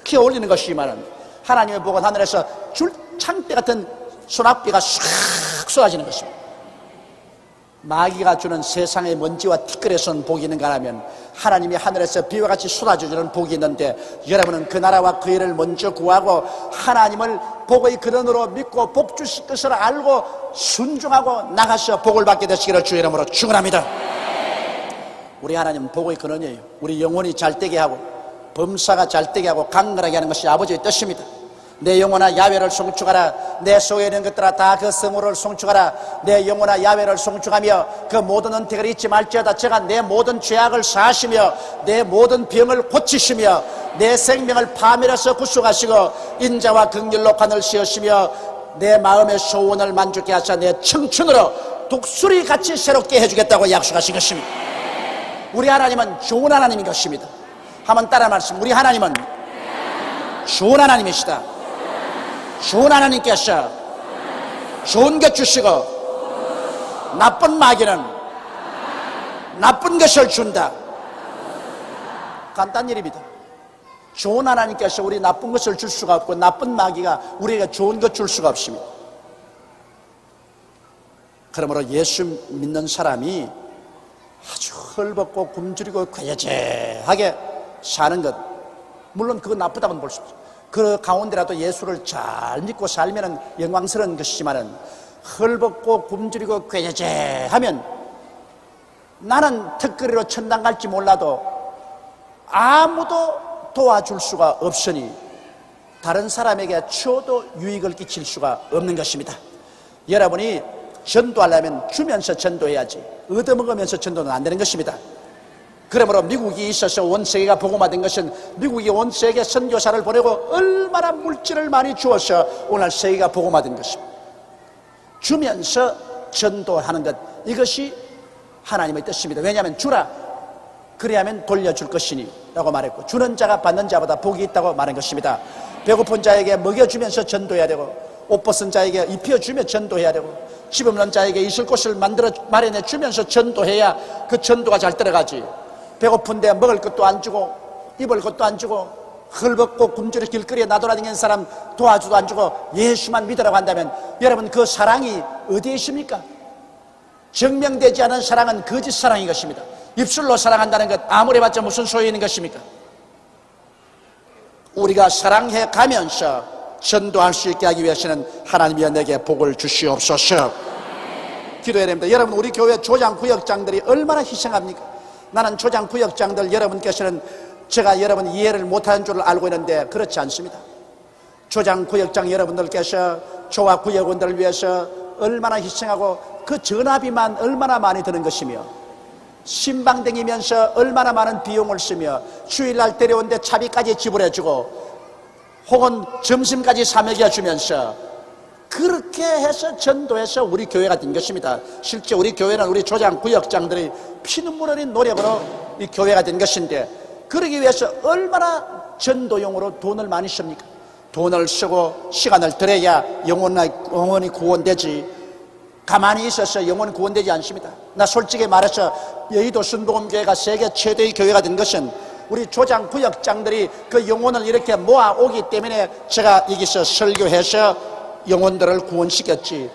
키워 올리는 것이지만 하나님의 복은 하늘에서 줄창대 같은 소낙비가 싹 쏟아지는 것입니다. 마귀가 주는 세상의 먼지와 티끌에 선 복이 있는가 하면 하나님이 하늘에서 비와 같이 쏟아주는 복이 있는데, 여러분은 그 나라와 그 일을 먼저 구하고 하나님을 복의 근원으로 믿고 복 주실 것을 알고 순종하고 나가서 복을 받게 되시기를 주의 이름으로 축원합니다. 우리 하나님은 복의 근원이에요. 우리 영혼이 잘되게 하고 범사가 잘되게 하고 강건하게 하는 것이 아버지의 뜻입니다. 내 영혼아 야훼를 송축하라. 내 속에 있는 것들아 다 그 성호를 송축하라. 내 영혼아 야훼를 송축하며 그 모든 은택을 잊지 말지어다. 제가 내 모든 죄악을 사하시며 내 모든 병을 고치시며 내 생명을 파멸해서 구속하시고 인자와 긍휼로 관을 씌우시며 내 마음의 소원을 만족케 하사 내 청춘으로 독수리같이 새롭게 해주겠다고 약속하신 것입니다. 우리 하나님은 좋은 하나님인 것입니다. 한번 따라 말씀. 우리 하나님은 좋은 하나님이시다. 좋은 하나님께서 좋은 것 주시고 나쁜 마귀는 나쁜 것을 준다. 간단한 일입니다. 좋은 하나님께서 우리 나쁜 것을 줄 수가 없고 나쁜 마귀가 우리에게 좋은 것 줄 수가 없습니다. 그러므로 예수 믿는 사람이 아주 헐벗고 굶주리고 괴제하게 사는 것, 물론 그건 나쁘다고는 볼 수 없죠. 그 가운데라도 예수를 잘 믿고 살면은 영광스러운 것이지만은 헐벗고 굶주리고 꾀죄죄하면 나는 턱걸이로 천당 갈지 몰라도 아무도 도와줄 수가 없으니 다른 사람에게 줘도 유익을 끼칠 수가 없는 것입니다. 여러분이 전도하려면 주면서 전도해야지 얻어먹으면서 전도는 안 되는 것입니다. 그러므로 미국이 있어서 온 세계가 복음화된 것은 미국이 온 세계 선교사를 보내고 얼마나 물질을 많이 주어서 오늘 세계가 복음화된 것입니다. 주면서 전도하는 것, 이것이 하나님의 뜻입니다. 왜냐하면 주라, 그래야면 돌려줄 것이니 라고 말했고, 주는 자가 받는 자보다 복이 있다고 말한 것입니다. 배고픈 자에게 먹여주면서 전도해야 되고, 옷 벗은 자에게 입혀주며 전도해야 되고, 집 없는 자에게 있을 곳을 마련해 주면서 전도해야 그 전도가 잘 들어가지. 배고픈데 먹을 것도 안 주고 입을 것도 안 주고 헐벗고 굶주려 길거리에 나돌아다니는 사람 도와주도 안 주고 예수만 믿으라고 한다면 여러분, 그 사랑이 어디에 있습니까? 증명되지 않은 사랑은 거짓 사랑인 것입니다. 입술로 사랑한다는 것 아무리 봤자 무슨 소용이 있는 것입니까? 우리가 사랑해 가면서 전도할 수 있게 하기 위해서는 하나님이 내게 복을 주시옵소서. 기도해야 됩니다. 여러분, 우리 교회 조장구역장들이 얼마나 희생합니까? 나는 조장구역장들 여러분께서는 제가 여러분 이해를 못하는 줄 알고 있는데 그렇지 않습니다. 조장구역장 여러분들께서 조화 구역원들을 위해서 얼마나 희생하고 그 전화비만 얼마나 많이 드는 것이며 신방 댕기면서 얼마나 많은 비용을 쓰며 주일날 데려오는데 차비까지 지불해주고 혹은 점심까지 사 먹여주면서 그렇게 해서 전도해서 우리 교회가 된 것입니다. 실제 우리 교회는 우리 조장 구역장들이 피눈물 흘린 노력으로 이 교회가 된 것인데, 그러기 위해서 얼마나 전도용으로 돈을 많이 씁니까? 돈을 쓰고 시간을 들여야 영혼이 구원되지, 가만히 있어서 영혼이 구원되지 않습니다. 나 솔직히 말해서 여의도 순복음교회가 세계 최대의 교회가 된 것은 우리 조장 구역장들이 그 영혼을 이렇게 모아오기 때문에 제가 여기서 설교해서 영혼들을 구원시켰지,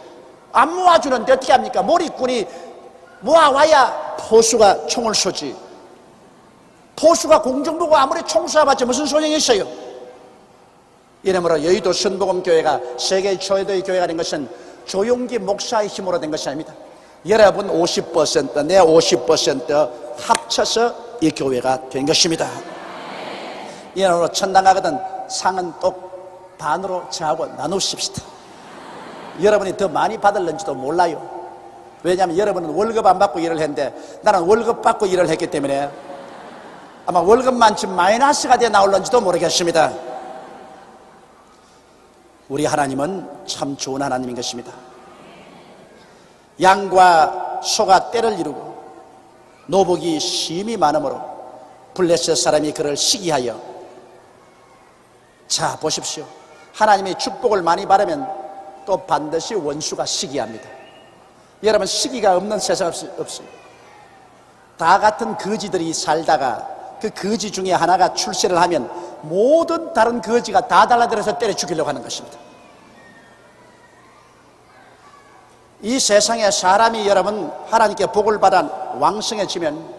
안 모아주는데 어떻게 합니까? 몰입꾼이 모아와야 포수가 총을 쏘지. 포수가 공중 보고 아무리 총 쏴봤자 무슨 소용이 있어요? 이러므로 여의도 순복음교회가 세계 최대의 교회가 된 것은 조용기 목사의 힘으로 된 것이 아닙니다. 여러분 50%, 내 50% 합쳐서 이 교회가 된 것입니다. 이러므로 천당 가거든 상은 똑 반으로 저하고 나누십시다. 여러분이 더 많이 받을는지도 몰라요. 왜냐하면 여러분은 월급 안 받고 일을 했는데 나는 월급 받고 일을 했기 때문에 아마 월급만치 마이너스가 돼 나올는지도 모르겠습니다. 우리 하나님은 참 좋은 하나님인 것입니다. 양과 소가 떼를 이루고 노복이 심히 많으므로 블레셋 사람이 그를 시기하여, 자 보십시오, 하나님이 축복을 많이 받으면 또 반드시 원수가 시기합니다. 여러분, 시기가 없는 세상 없어요. 다 같은 거지들이 살다가 그 거지 중에 하나가 출세를 하면 모든 다른 거지가 다 달라들어서 때려 죽이려고 하는 것입니다. 이 세상에 사람이 여러분 하나님께 복을 받아 왕성해지면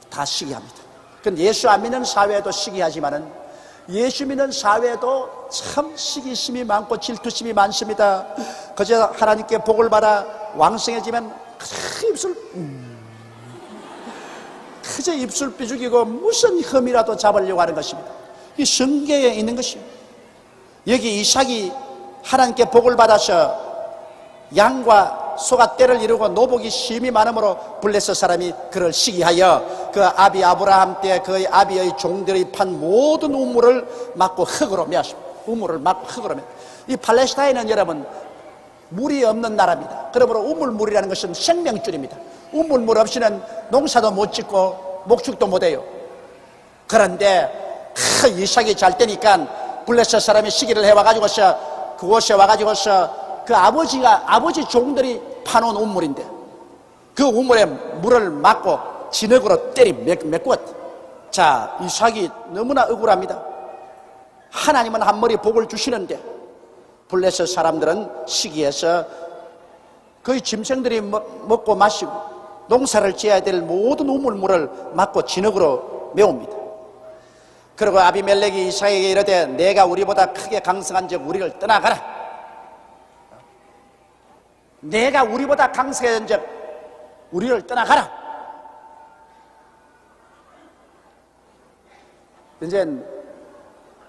다 시기합니다. 그건 예수 안 믿는 사회에도 시기하지만은 예수 믿는 사회에도 참 시기심이 많고 질투심이 많습니다. 그저 하나님께 복을 받아 왕성해지면 그저 입술 삐죽이고 무슨 흠이라도 잡으려고 하는 것입니다. 이 성경에 있는 것이에요. 여기 이삭이 하나님께 복을 받아서 양과 소가 떼를 이루고 노복이 심히 많으므로 블레셋 사람이 그를 시기하여 그 아비 아브라함 때 그의 아비의 종들이 판 모든 우물을 막고 흙으로 메었습니다. 우물을 막고 흙으로 메. 이 팔레스타인은 여러분 물이 없는 나라입니다. 그러므로 우물물이라는 것은 생명줄입니다. 우물물 없이는 농사도 못 짓고 목축도 못 해요. 그런데 이삭이 잘 되니까 블레셋 사람이 시기를 해와가지고서 그곳에 와가지고서 그 아버지 종들이 파놓은 우물인데 그 우물에 물을 막고 진흙으로 때리 메꾸었다. 자, 이삭이 너무나 억울합니다. 하나님은 한 머리 복을 주시는데 블레셋 사람들은 시기해서 거의 짐승들이 먹고 마시고 농사를 지어야 될 모든 우물물을 막고 진흙으로 메웁니다. 그리고 아비멜렉이 이삭에게 이르되 내가 우리보다 크게 강성한즉 우리를 떠나가라. 내가 우리보다 강성한즉 우리를 떠나가라. 이제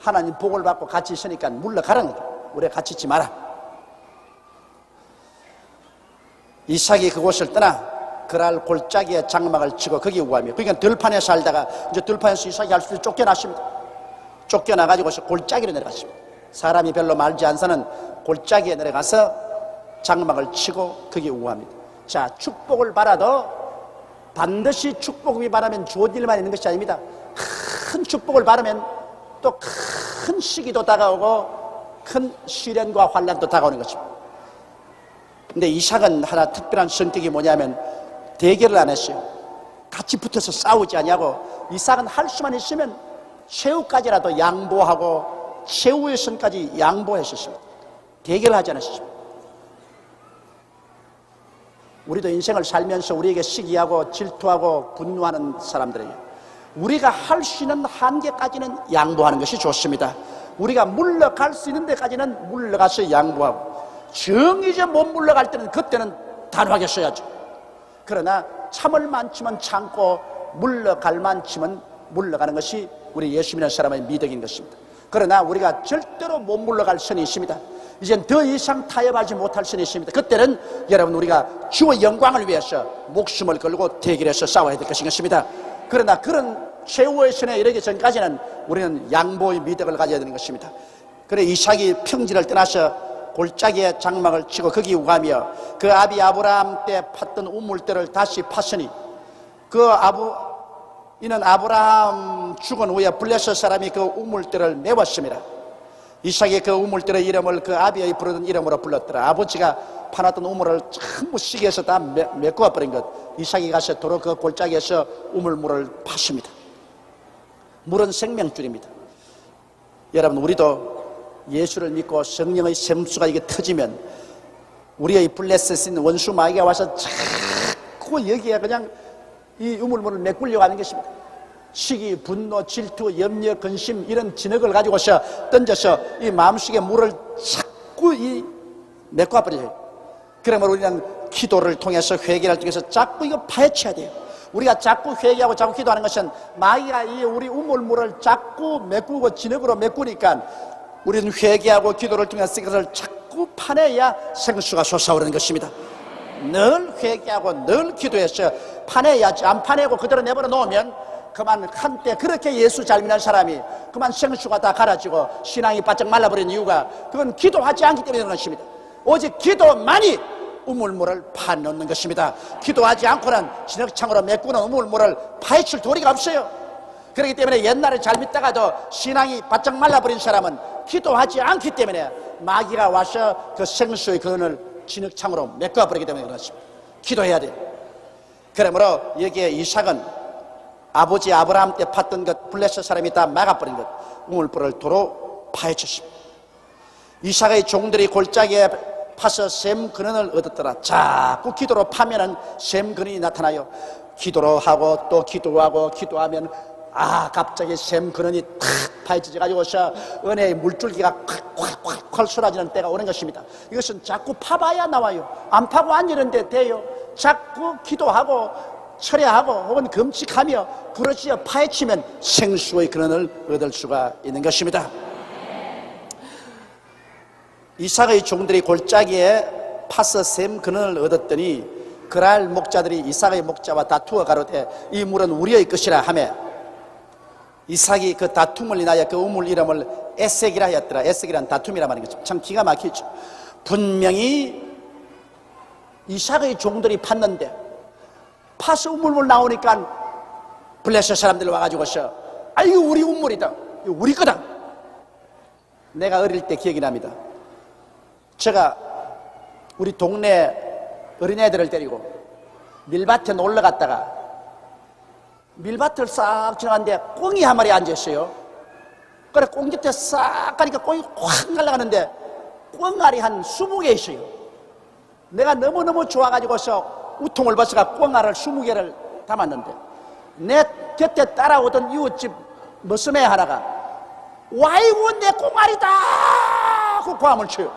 하나님 복을 받고 같이 있으니까 물러가라는 거죠. 우리가 같이 있지 마라. 이삭이 그곳을 떠나 그랄 골짜기에 장막을 치고 거기 우하며, 그러니까 들판에 살다가 이제 들판에서 이삭이 할 수 있게 쫓겨났습니다. 쫓겨나가지고 골짜기로 내려갔습니다. 사람이 별로 말지 않사는 골짜기에 내려가서 장막을 치고 거기 우합니다. 자, 축복을 받아도 반드시 축복이 받으면 좋은 일만 있는 것이 아닙니다. 큰 축복을 받으면 또 큰 시기도 다가오고 큰 시련과 환난도 다가오는 것입니다. 근데 이삭은 하나 특별한 성격이 뭐냐면 대결을 안 했어요. 같이 붙어서 싸우지 않냐고. 이삭은 할 수만 있으면 최후까지라도 양보하고 최후의 선까지 양보했었습니다. 대결을 하지 않았습니다. 우리도 인생을 살면서 우리에게 시기하고 질투하고 분노하는 사람들이에요. 우리가 할 수 있는 한계까지는 양보하는 것이 좋습니다. 우리가 물러갈 수 있는 데까지는 물러가서 양보하고, 정이제 못 물러갈 때는 그때는 단호하게 써야죠. 그러나 참을 만치면 참고 물러갈 만치면 물러가는 것이 우리 예수 믿는 사람의 미덕인 것입니다. 그러나 우리가 절대로 못 물러갈 선이 있습니다. 이젠 더 이상 타협하지 못할 선이 있습니다. 그때는 여러분 우리가 주의 영광을 위해서 목숨을 걸고 대결해서 싸워야 될 것이겠습니다. 그러나 그런 최후의 선에 이르기 전까지는 우리는 양보의 미덕을 가져야 되는 것입니다. 그래 이삭이 평지를 떠나서 골짜기에 장막을 치고 거기 우하며 그 아비 아브라함 때 팠던 우물들을 다시 팠으니 이는 아브라함 죽은 후에 블레셋 사람이 그 우물들을 메웠습니다. 이삭이 그 우물들의 이름을 그 아비의 부르던 이름으로 불렀더라. 아버지가 파놨던 우물을 전부 시기해서 다 메꿔 버린 것. 이삭이 가서 도로 그 골짜기에서 우물물을 팠습니다. 물은 생명줄입니다. 여러분 우리도 예수를 믿고 성령의 샘수가 이게 터지면 우리의 블레셋인 원수 마귀가 와서 자꾸 여기에 그냥 이 우물물을 메꾸려고 하는 것입니다. 시기, 분노, 질투, 염려, 근심 이런 진흙을 가지고서 던져서 이 마음속에 물을 자꾸 메꿔버려요. 그러므로 우리는 기도를 통해서 회개를 통해서 자꾸 이거 파헤쳐야 돼요. 우리가 자꾸 회개하고 자꾸 기도하는 것은 마귀가 이 우리 우물물을 자꾸 메꾸고 진흙으로 메꾸니까 우리는 회개하고 기도를 통해서 이것을 자꾸 파내야 생수가 솟아오르는 것입니다. 늘 회개하고 늘 기도해서 파내야지. 안 파내고 그대로 내버려 놓으면 그만 한때 그렇게 예수 잘 믿는 사람이 그만 생수가 다 갈아지고 신앙이 바짝 말라버린 이유가 그건 기도하지 않기 때문에 그런 것입니다. 오직 기도만이 우물물을 파놓는 것입니다. 기도하지 않고는 진흙창으로 메꾸는 우물물을 파헤칠 도리가 없어요. 그렇기 때문에 옛날에 잘 믿다가도 신앙이 바짝 말라버린 사람은 기도하지 않기 때문에 마귀가 와서 그 생수의 근을 진흙창으로 메꿔버리기 때문에 그렇습니다. 기도해야 돼요. 그러므로 여기에 이삭은 아버지 아브라함 때 팠던 것 블레셋 사람이 다 막아버린 것 우물불을 도로 파헤쳤습니다. 이삭의 종들이 골짜기에 파서 샘 근원을 얻었더라. 자꾸 기도로 파면은 샘 근원이 나타나요. 기도로 하고 또 기도하고 기도하면 갑자기 샘 근원이 탁 파헤쳐져 가지고서 은혜의 물줄기가 콱콱콱 쏟아지는 때가 오는 것입니다. 이것은 자꾸 파봐야 나와요. 안 파고 앉으는데 돼요. 자꾸 기도하고 철야하고 혹은 금식하며 부르짖어 파헤치면 생수의 근원을 얻을 수가 있는 것입니다. 이삭의 종들이 골짜기에 파서 샘 근원을 얻었더니 그랄 목자들이 이삭의 목자와 다투어 가로되 이 물은 우리의 것이라 하며 이삭이 그 다툼을 인하여 그 우물 이름을 에색이라 하였더라. 에색이란 다툼이라 말인 거죠. 참 기가 막히죠. 분명히 이삭의 종들이 팠는데 파서 우물물 나오니까 블레셋 사람들 와가지고서 이거 우리 우물이다, 이거 우리 거다. 내가 어릴 때 기억이 납니다. 제가 우리 동네 어린애들을 데리고 밀밭에 놀러 갔다가 밀밭을 싹 지나갔는데 꽁이 한 마리 앉아있어요. 그래 꽁 곁에 싹 가니까 꽁이 확 날아가는데 꽁알이 한 20개 있어요. 내가 너무너무 좋아가지고서 우통을 벗어가 꽁알을 20개를 담았는데 내 곁에 따라오던 이웃집 무슨 애 하나가 와이고 내 꽁알이다 그 고함을 쳐요.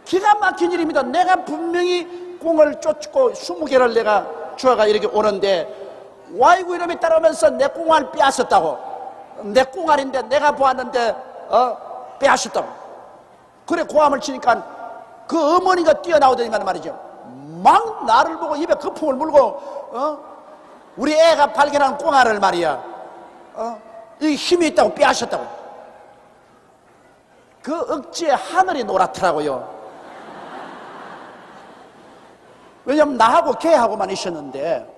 기가 막힌 일입니다. 내가 분명히 꽁을 쫓고 20개를 내가 주어가 이렇게 오는데 와이고 이름이 따라오면서 내 꽁알 빼앗았다고. 내 꽁알인데 내가 보았는데 빼앗았다고. 그래 고함을 치니까 그 어머니가 뛰어나오더니만 말이죠. 막 나를 보고 입에 거품을 물고 우리 애가 발견한 꽁알을 말이야 이 힘이 있다고 빼앗았다고. 그 억지에 하늘이 노랗더라고요. 왜냐면 나하고 걔하고만 있었는데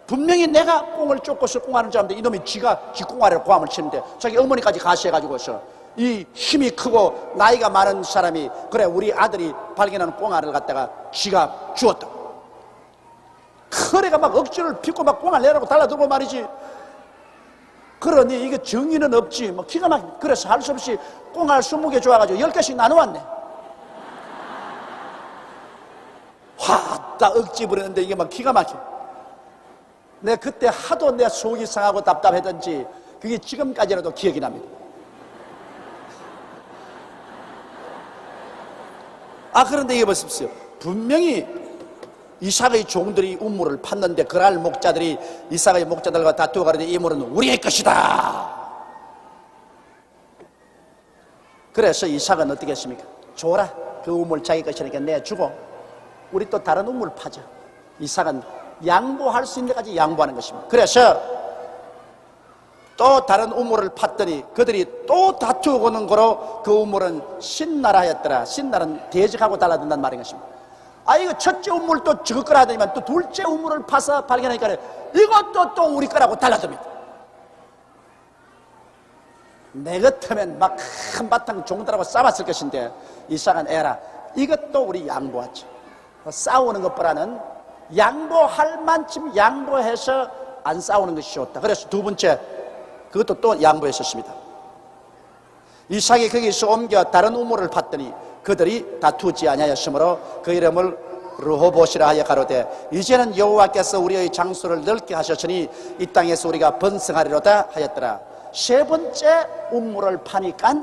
분명히 내가 꽁을 쫓고서 꽁알을 잡는데 이놈이 지 꽁알에 고함을 치는데 자기 어머니까지 가시해가지고서 이 힘이 크고 나이가 많은 사람이 그래 우리 아들이 발견한 꽁알을 갖다가 지가 주었다. 그래가 막 억지를 빚고 막 꽁알 내라고 달라들고 말이지. 그러니 이게 정의는 없지. 뭐 기가 막히게 그래서 할 수 없이 꽁알 20개 좋아가지고 10개씩 나눠왔네. 화다 억지 부리는데 이게 막 기가 막혀. 내 그때 하도 내 속이 상하고 답답했던지 그게 지금까지라도 기억이 납니다. 그런데 이거 보십시오. 분명히 이삭의 종들이 우물을 팠는데 그날 목자들이 이삭의 목자들과 다투어 가는데 이 우물은 우리의 것이다. 그래서 이삭은 어떻게 했습니까? 줘라. 그 우물 자기 것이니까 내주고 우리 또 다른 우물 파자. 이삭은 양보할 수 있는 데까지 양보하는 것입니다. 그래서 또 다른 우물을 팠더니 그들이 또 다투고 오는 거로 그 우물은 신나라였더라. 신나라는 대적하고 달라든다는 말인 것입니다. 이거 첫째 우물 또 저거 거라 하더니만 또 둘째 우물을 파서 발견하니까 이것도 또 우리 거라고 달라듭니다. 내 같으면 막 한바탕 종들하고 싸웠을 것인데 이삭은 에라 이것도 우리 양보하지. 싸우는 것보다는 양보할 만큼 양보해서 안 싸우는 것이 좋다. 그래서 두 번째 그것도 또 양보했었습니다. 이삭이 거기서 옮겨 다른 우물을 팠더니 그들이 다투지 아니하였으므로 그 이름을 르호봇이라 하여 가로되 이제는 여호와께서 우리의 장소를 넓게 하셨으니 이 땅에서 우리가 번성하리로다 하였더라. 세 번째 우물을 파니까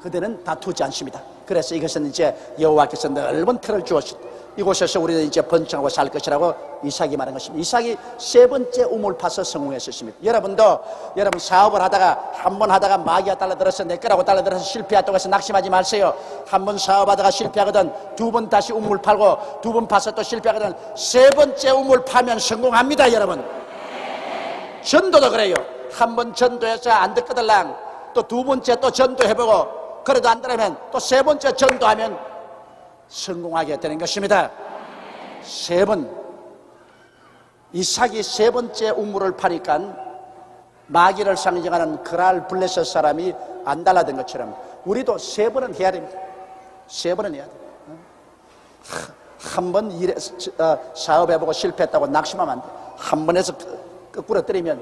그들은 다투지 않습니다. 그래서 이것은 이제 여호와께서 넓은 터를 주었습니다. 이곳에서 우리는 이제 번창하고 살 것이라고 이삭이 말한 것입니다. 이삭이 세 번째 우물 파서 성공했었습니다. 여러분도 여러분 사업을 하다가 한 번 하다가 마귀가 달라들어서 내 거라고 달라들어서 실패했다고 해서 낙심하지 마세요. 한 번 사업하다가 실패하거든 두 번 다시 우물 팔고 두 번 파서 또 실패하거든 세 번째 우물 파면 성공합니다. 여러분 전도도 그래요. 한 번 전도해서 안 듣거들랑 또 두 번째 또 전도해보고 그래도 안 되면 또 세 번째 전도하면 성공하게 되는 것입니다. 세 번 이삭이 세 번째 우물을 파니까 마귀를 상징하는 그랄 블레셋 사람이 안 달라든 것처럼 우리도 세 번은 해야 됩니다. 세 번은 해야 돼요. 한 번 사업해보고 실패했다고 낙심하면 안 돼. 한 번 해서 거꾸로 때리면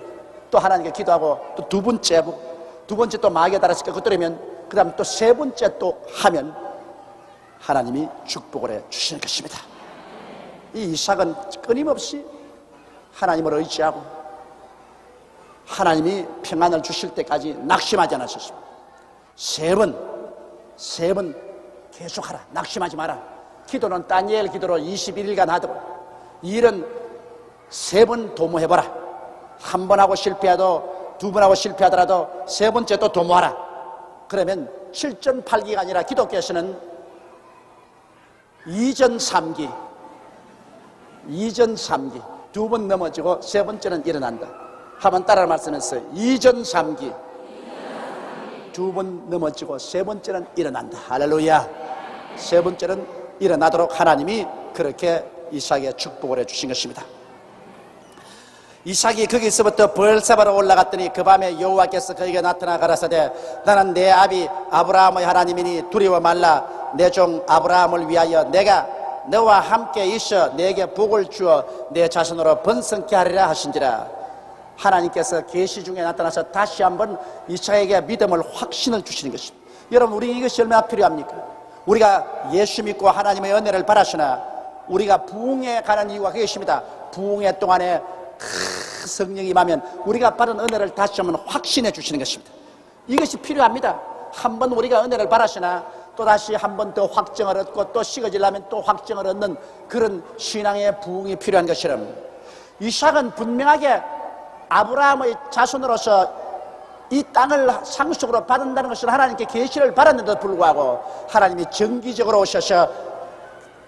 또 하나님께 기도하고 또 두 번째 해보고 두 번째 또 마귀에 따라서 거꾸로 때리면 그 다음 또 세 번째 또 하면 하나님이 축복을 해 주시는 것입니다. 이 이삭은 끊임없이 하나님을 의지하고 하나님이 평안을 주실 때까지 낙심하지 않았습니다. 세 번 계속하라. 낙심하지 마라. 기도는 다니엘 기도로 21일간 하도록 일은 세 번 도모해보라. 한 번 하고 실패해도 두 번 하고 실패하더라도 세 번째 또 도모하라. 그러면 7전 8기가 아니라 기독교에서는 2전 3기 두 번 넘어지고 세 번째는 일어난다. 한번 따라 말씀했어요. 2전 3기 두 번 넘어지고 세 번째는 일어난다. 할렐루야. 세 번째는 일어나도록 하나님이 그렇게 이삭에게 축복을 해주신 것입니다. 이삭이 거기서부터 벌사바로 올라갔더니 그 밤에 여호와께서 그에게 나타나 가라사대 나는 내 아비 아브라함의 하나님이니 두려워 말라. 내 종 아브라함을 위하여 내가 너와 함께 있어 내게 복을 주어 내 자손으로 번성케 하리라 하신지라. 하나님께서 계시 중에 나타나서 다시 한번 이삭에게 믿음을 확신을 주시는 것입니다. 여러분 우리 이것이 얼마나 필요합니까? 우리가 예수 믿고 하나님의 은혜를 받았으나 우리가 부흥에 가는 이유가 그것입니다. 부흥의 동안에 성령이 임하면 우리가 받은 은혜를 다시 한번 확신해 주시는 것입니다. 이것이 필요합니다. 한번 우리가 은혜를 받았으나 또다시 한 번 더 확정을 얻고 또 식어지려면 또 확정을 얻는 그런 신앙의 부흥이 필요한 것처럼 이삭은 분명하게 아브라함의 자손으로서 이 땅을 상속으로 받는다는 것은 하나님께 계시를 받았는데도 불구하고 하나님이 정기적으로 오셔서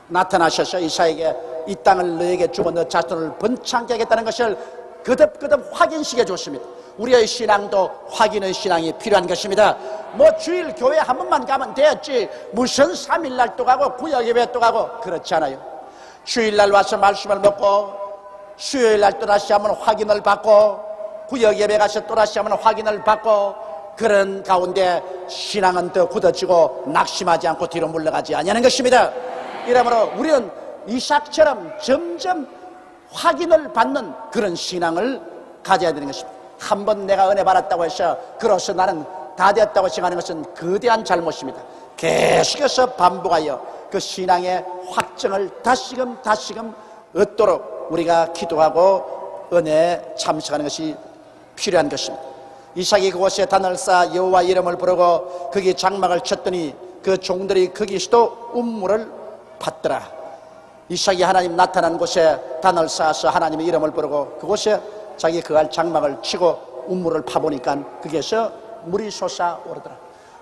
나타나셔서 이삭에게 이 땅을 너에게 주고 너 자손을 번창케 하겠다는 것을 거듭거듭 확인시켜 줬습니다. 우리의 신앙도 확인의 신앙이 필요한 것입니다. 뭐 주일 교회 한 번만 가면 되었지 무슨 3일날 또 가고 구역예배 또 가고 그렇지 않아요. 주일날 와서 말씀을 먹고 수요일날 또다시 한번 확인을 받고 구역예배 가서 또다시 한번 확인을 받고 그런 가운데 신앙은 더 굳어지고 낙심하지 않고 뒤로 물러가지 아니하는 것입니다. 이러므로 우리는 이삭처럼 점점 확인을 받는 그런 신앙을 가져야 되는 것입니다. 한 번 내가 은혜 받았다고 해서 그로서 나는 다 되었다고 생각하는 것은 거대한 잘못입니다. 계속해서 반복하여 그 신앙의 확정을 다시금 얻도록 우리가 기도하고 은혜에 참석하는 것이 필요한 것입니다. 이삭이 그곳에 단을 쌓아 여호와 이름을 부르고 거기 장막을 쳤더니 그 종들이 거기서도 운물을 받더라. 이삭이 하나님 나타난 곳에 단을 쌓아서 하나님의 이름을 부르고 그곳에 자기 그할 장막을 치고 운물을 파보니까 거기에서 물이 솟아오르더라.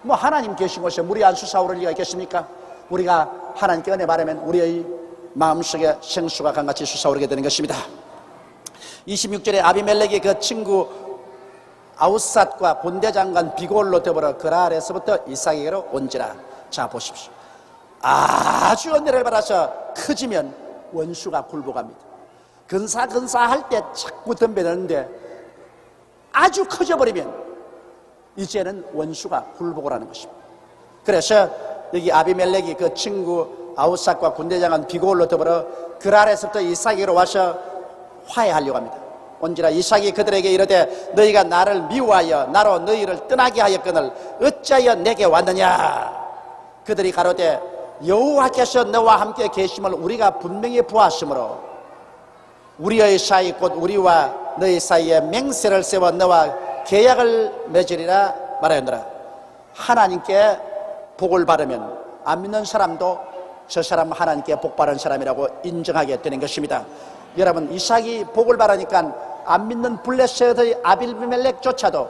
뭐 하나님 계신 곳에 물이 안 솟아오를 리가 있겠습니까? 우리가 하나님께 은혜 받으면 우리의 마음속에 생수가 강같이 솟아오르게 되는 것입니다. 26절에 아비멜렉이 그 친구 아우삿과 군대장관 비골로 더불어 그랄에서부터 이삭에게로 온지라. 자 보십시오. 아주 은혜를 받아서 커지면 원수가 굴복합니다. 근사할 때 자꾸 덤벼드는데 아주 커져버리면 이제는 원수가 굴복을 하는 것입니다. 그래서 여기 아비멜렉이 그 친구 아우삿과 군대장관 비골로 더불어 그랄에서부터 이삭에게로 와서 화해하려고 합니다. 온지라 이삭이 그들에게 이르되 너희가 나를 미워하여 나로 너희를 떠나게 하였거늘 어찌하여 내게 왔느냐. 그들이 가로되 여호와께서 너와 함께 계심을 우리가 분명히 보았으므로 우리의 사이 곧 우리와 너희 사이에 맹세를 세워 너와 계약을 맺으리라 말하였노라. 하나님께 복을 받으면 안 믿는 사람도 저 사람 하나님께 복 받은 사람이라고 인정하게 되는 것입니다. 여러분 이삭이 복을 받으니까 안 믿는 블레셋의 아비멜렉조차도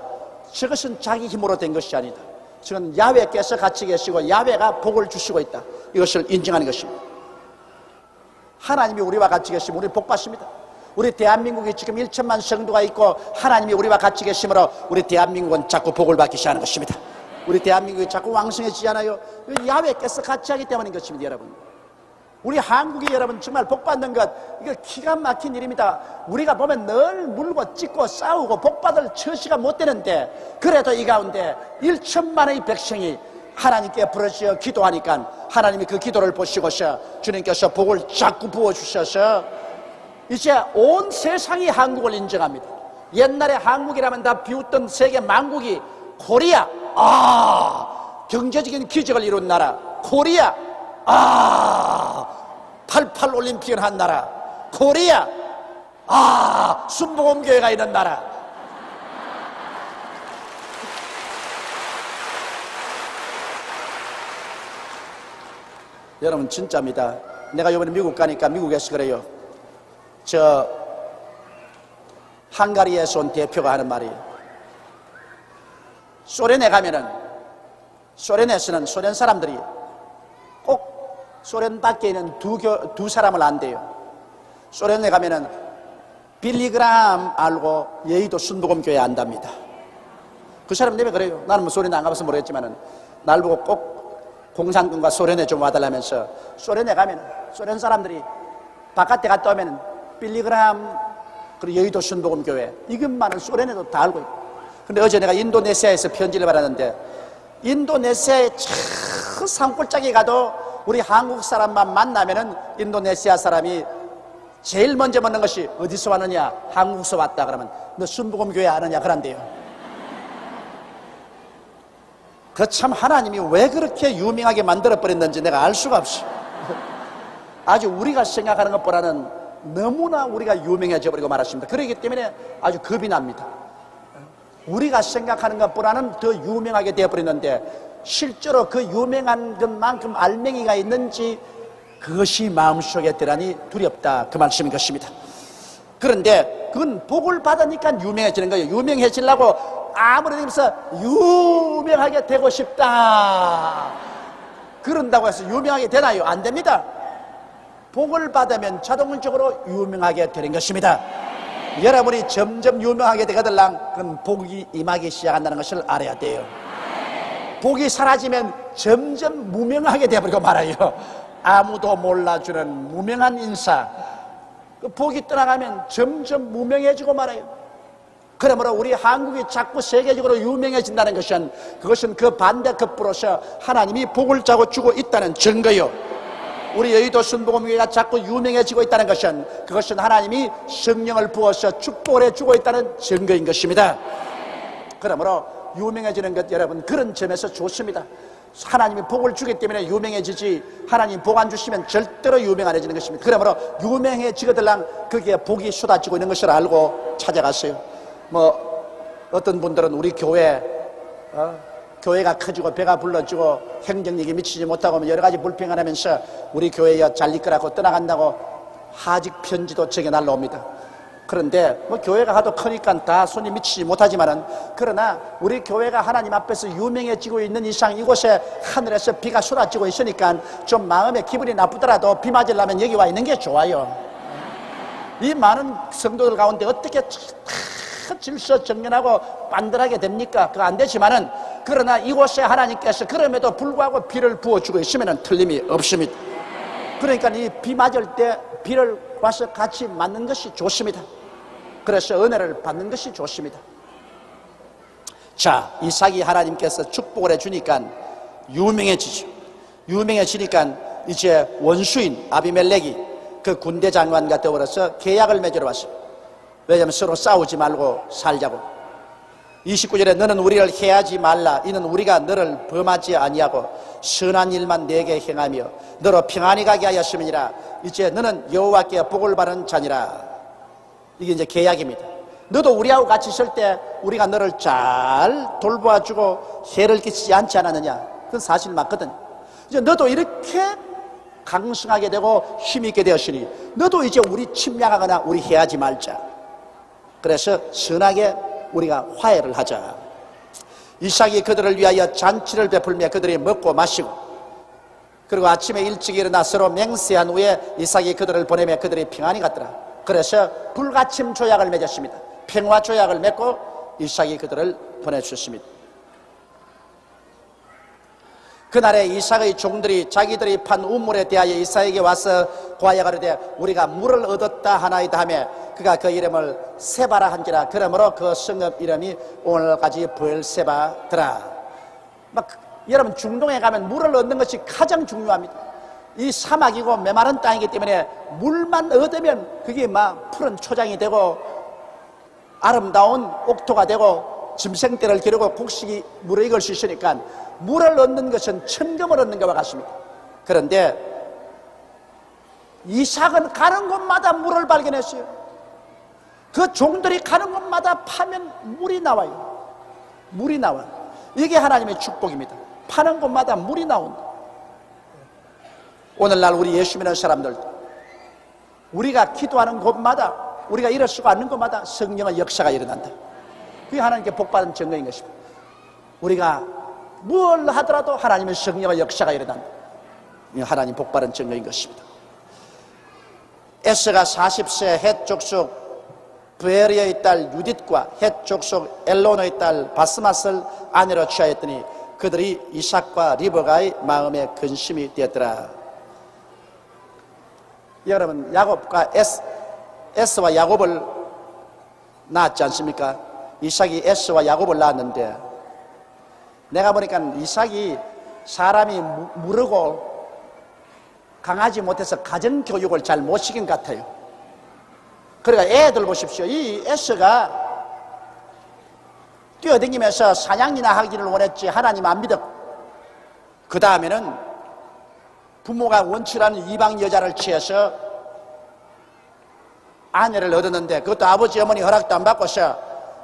저것은 자기 힘으로 된 것이 아니다. 저건 야훼께서 같이 계시고 야훼가 복을 주시고 있다. 이것을 인정하는 것입니다. 하나님이 우리와 같이 계시면 우리 복 받습니다. 우리 대한민국이 지금 1천만 성도가 있고 하나님이 우리와 같이 계시므로 우리 대한민국은 자꾸 복을 받기 시작하는 것입니다. 우리 대한민국이 자꾸 왕성해지지 않아요? 야훼께서 같이 하기 때문인 것입니다. 여러분 우리 한국이 여러분 정말 복받는 것 이거 기가 막힌 일입니다. 우리가 보면 늘 물고 찢고 싸우고 복받을 처시가 못 되는데 그래도 이 가운데 1천만의 백성이 하나님께 부르짖어 기도하니까 하나님이 그 기도를 보시고서 주님께서 복을 자꾸 부어주셔서 이제 온 세상이 한국을 인정합니다. 옛날에 한국이라면 다 비웃던 세계 만국이 코리아 경제적인 기적을 이룬 나라 코리아 88 올림픽을 한 나라 코리아 순복음교회가 있는 나라 여러분 진짜입니다. 내가 이번에 미국 가니까 미국에서 그래요. 저 헝가리에서 온 대표가 하는 말이 소련에 가면은 소련에서는 소련 사람들이 꼭 소련 밖에 있는 두 사람을 안대요. 소련에 가면은 빌리그람 알고 여의도 순복음교회 안답니다. 그 사람 때문에 그래요. 나는 뭐 소련에 안 가봐서 모르겠지만은 날 보고 꼭 공산군과 소련에 좀 와달라면서 소련에 가면 소련 사람들이 바깥에 갔다 오면 빌리그람 그리고 여의도 순복음교회 이것만은 소련에도 다 알고 있고 근데 어제 내가 인도네시아에서 편지를 받았는데 인도네시아의 저 산골짜기 가도 우리 한국 사람만 만나면은 인도네시아 사람이 제일 먼저 묻는 것이 어디서 왔느냐 한국에서 왔다 그러면 너 순복음교회 아느냐 그런데요. 그 참 하나님이 왜 그렇게 유명하게 만들어버렸는지 내가 알 수가 없어. 아주 우리가 생각하는 것보다는 너무나 우리가 유명해져 버리고 말았습니다. 그렇기 때문에 아주 겁이 납니다. 우리가 생각하는 것보다는 더 유명하게 되어버리는데 실제로 그 유명한 것만큼 알맹이가 있는지 그것이 마음속에 들으니 두렵다, 그 말씀인 것입니다. 그런데 그건 복을 받으니까 유명해지는 거예요. 유명해지려고 아무리 해서 유명하게 되고 싶다 그런다고 해서 유명하게 되나요? 안 됩니다. 복을 받으면 자동적으로 유명하게 되는 것입니다. 여러분이 점점 유명하게 되거들랑 그건 복이 임하기 시작한다는 것을 알아야 돼요. 복이 사라지면 점점 무명하게 되어버리고 말아요. 아무도 몰라주는 무명한 인사. 그 복이 떠나가면 점점 무명해지고 말아요. 그러므로 우리 한국이 자꾸 세계적으로 유명해진다는 것은 그것은 그 반대급부로서 하나님이 복을 주고 있다는 증거요. 우리 여의도 순복음교회가 자꾸 유명해지고 있다는 것은 그것은 하나님이 성령을 부어서 축복을 해주고 있다는 증거인 것입니다. 그러므로 유명해지는 것, 여러분, 그런 점에서 좋습니다. 하나님이 복을 주기 때문에 유명해지지, 하나님 복 안 주시면 절대로 유명 안 해지는 것입니다. 그러므로 유명해지거들랑 거기에 복이 쏟아지고 있는 것을 알고 찾아갔어요. 어떤 분들은 우리 교회가 커지고 배가 불러지고 행정력이 미치지 못하고 여러 가지 불평을 하면서 우리 교회에 잘릴 거라고 떠나간다고 하직 편지도 적에 날라옵니다. 그런데 교회가 하도 크니까 다 손이 미치지 못하지만은, 그러나 우리 교회가 하나님 앞에서 유명해지고 있는 이상 이곳에 하늘에서 비가 쏟아지고 있으니까 좀 마음에 기분이 나쁘더라도 비 맞으려면 여기 와 있는 게 좋아요. 이 많은 성도들 가운데 어떻게 질서 정연하고 반듯하게 됩니까? 그거 안 되지만은, 그러나 이곳에 하나님께서 그럼에도 불구하고 비를 부어주고 있으면 틀림이 없습니다. 그러니까 이 비 맞을 때 비를 와서 같이 맞는 것이 좋습니다. 그래서 은혜를 받는 것이 좋습니다. 자, 이삭이 하나님께서 축복을 해주니까 유명해지죠. 유명해지니까 이제 원수인 아비멜렉이 그 군대 장관과 더불어서 계약을 맺으러 왔어요. 왜냐하면 서로 싸우지 말고 살자고. 29절에 너는 우리를 해하지 말라. 이는 우리가 너를 범하지 아니하고 선한 일만 내게 행하며 너로 평안히 가게 하였음이니라. 이제 너는 여호와께 복을 받은 자니라. 이게 이제 계약입니다. 너도 우리하고 같이 있을 때 우리가 너를 잘 돌보아주고 해를 끼치지 않지 않았느냐. 그건 사실 맞거든. 이제 너도 이렇게 강성하게 되고 힘있게 되었으니 너도 이제 우리 침략하거나 우리 해하지 말자. 그래서 선하게 우리가 화해를 하자. 이삭이 그들을 위하여 잔치를 베풀며 그들이 먹고 마시고, 그리고 아침에 일찍 일어나 서로 맹세한 후에 이삭이 그들을 보내며 그들이 평안히 갔더라. 그래서 불가침 조약을 맺었습니다. 평화 조약을 맺고 이삭이 그들을 보내주셨습니다. 그날에 이삭의 종들이 자기들이 판 우물에 대하여 이삭에게 와서 고하여 가로되 우리가 물을 얻었다 하나이다 하며 그가 그 이름을 세바라 한지라. 그러므로 그 성읍 이름이 오늘까지 브엘세바더라. 여러분, 중동에 가면 물을 얻는 것이 가장 중요합니다. 이 사막이고 메마른 땅이기 때문에 물만 얻으면 그게 푸른 초장이 되고 아름다운 옥토가 되고 짐승떼를 기르고 곡식이 물에 익을 수 있으니까 물을 얻는 것은 천금을 얻는 것과 같습니다. 그런데 이삭은 가는 곳마다 물을 발견했어요. 그 종들이 가는 곳마다 파면 물이 나와요. 물이 나와요. 이게 하나님의 축복입니다. 파는 곳마다 물이 나온다. 오늘날 우리 예수 믿는 사람들도 우리가 기도하는 곳마다, 우리가 이럴 수가 없는 곳마다 성령의 역사가 일어난다. 그게 하나님께 복받은 증거인 것입니다. 우리가 뭘 하더라도 하나님의 성령의 역사가 일어난다. 하나님 복받은 증거인 것입니다. 에스가 40세 헷 족속 브에리의 딸 유딧과 헷 족속 엘로노의 딸 바스맛을 아내로 취하였더니 그들이 이삭과 리브가의 마음에 근심이 되었더라. 여러분, 야곱과 에스와 야곱을 낳았지 않습니까? 이삭이 에스와 야곱을 낳았는데 내가 보니까 이삭이 사람이 무르고 강하지 못해서 가정교육을 잘 못 시킨 것 같아요. 그러니까 애들 보십시오. 이 에스가 뛰어다니면서 사냥이나 하기를 원했지 하나님 안 믿었고, 그 다음에는 부모가 원치라는 이방 여자를 취해서 아내를 얻었는데 그것도 아버지 어머니 허락도 안 받고서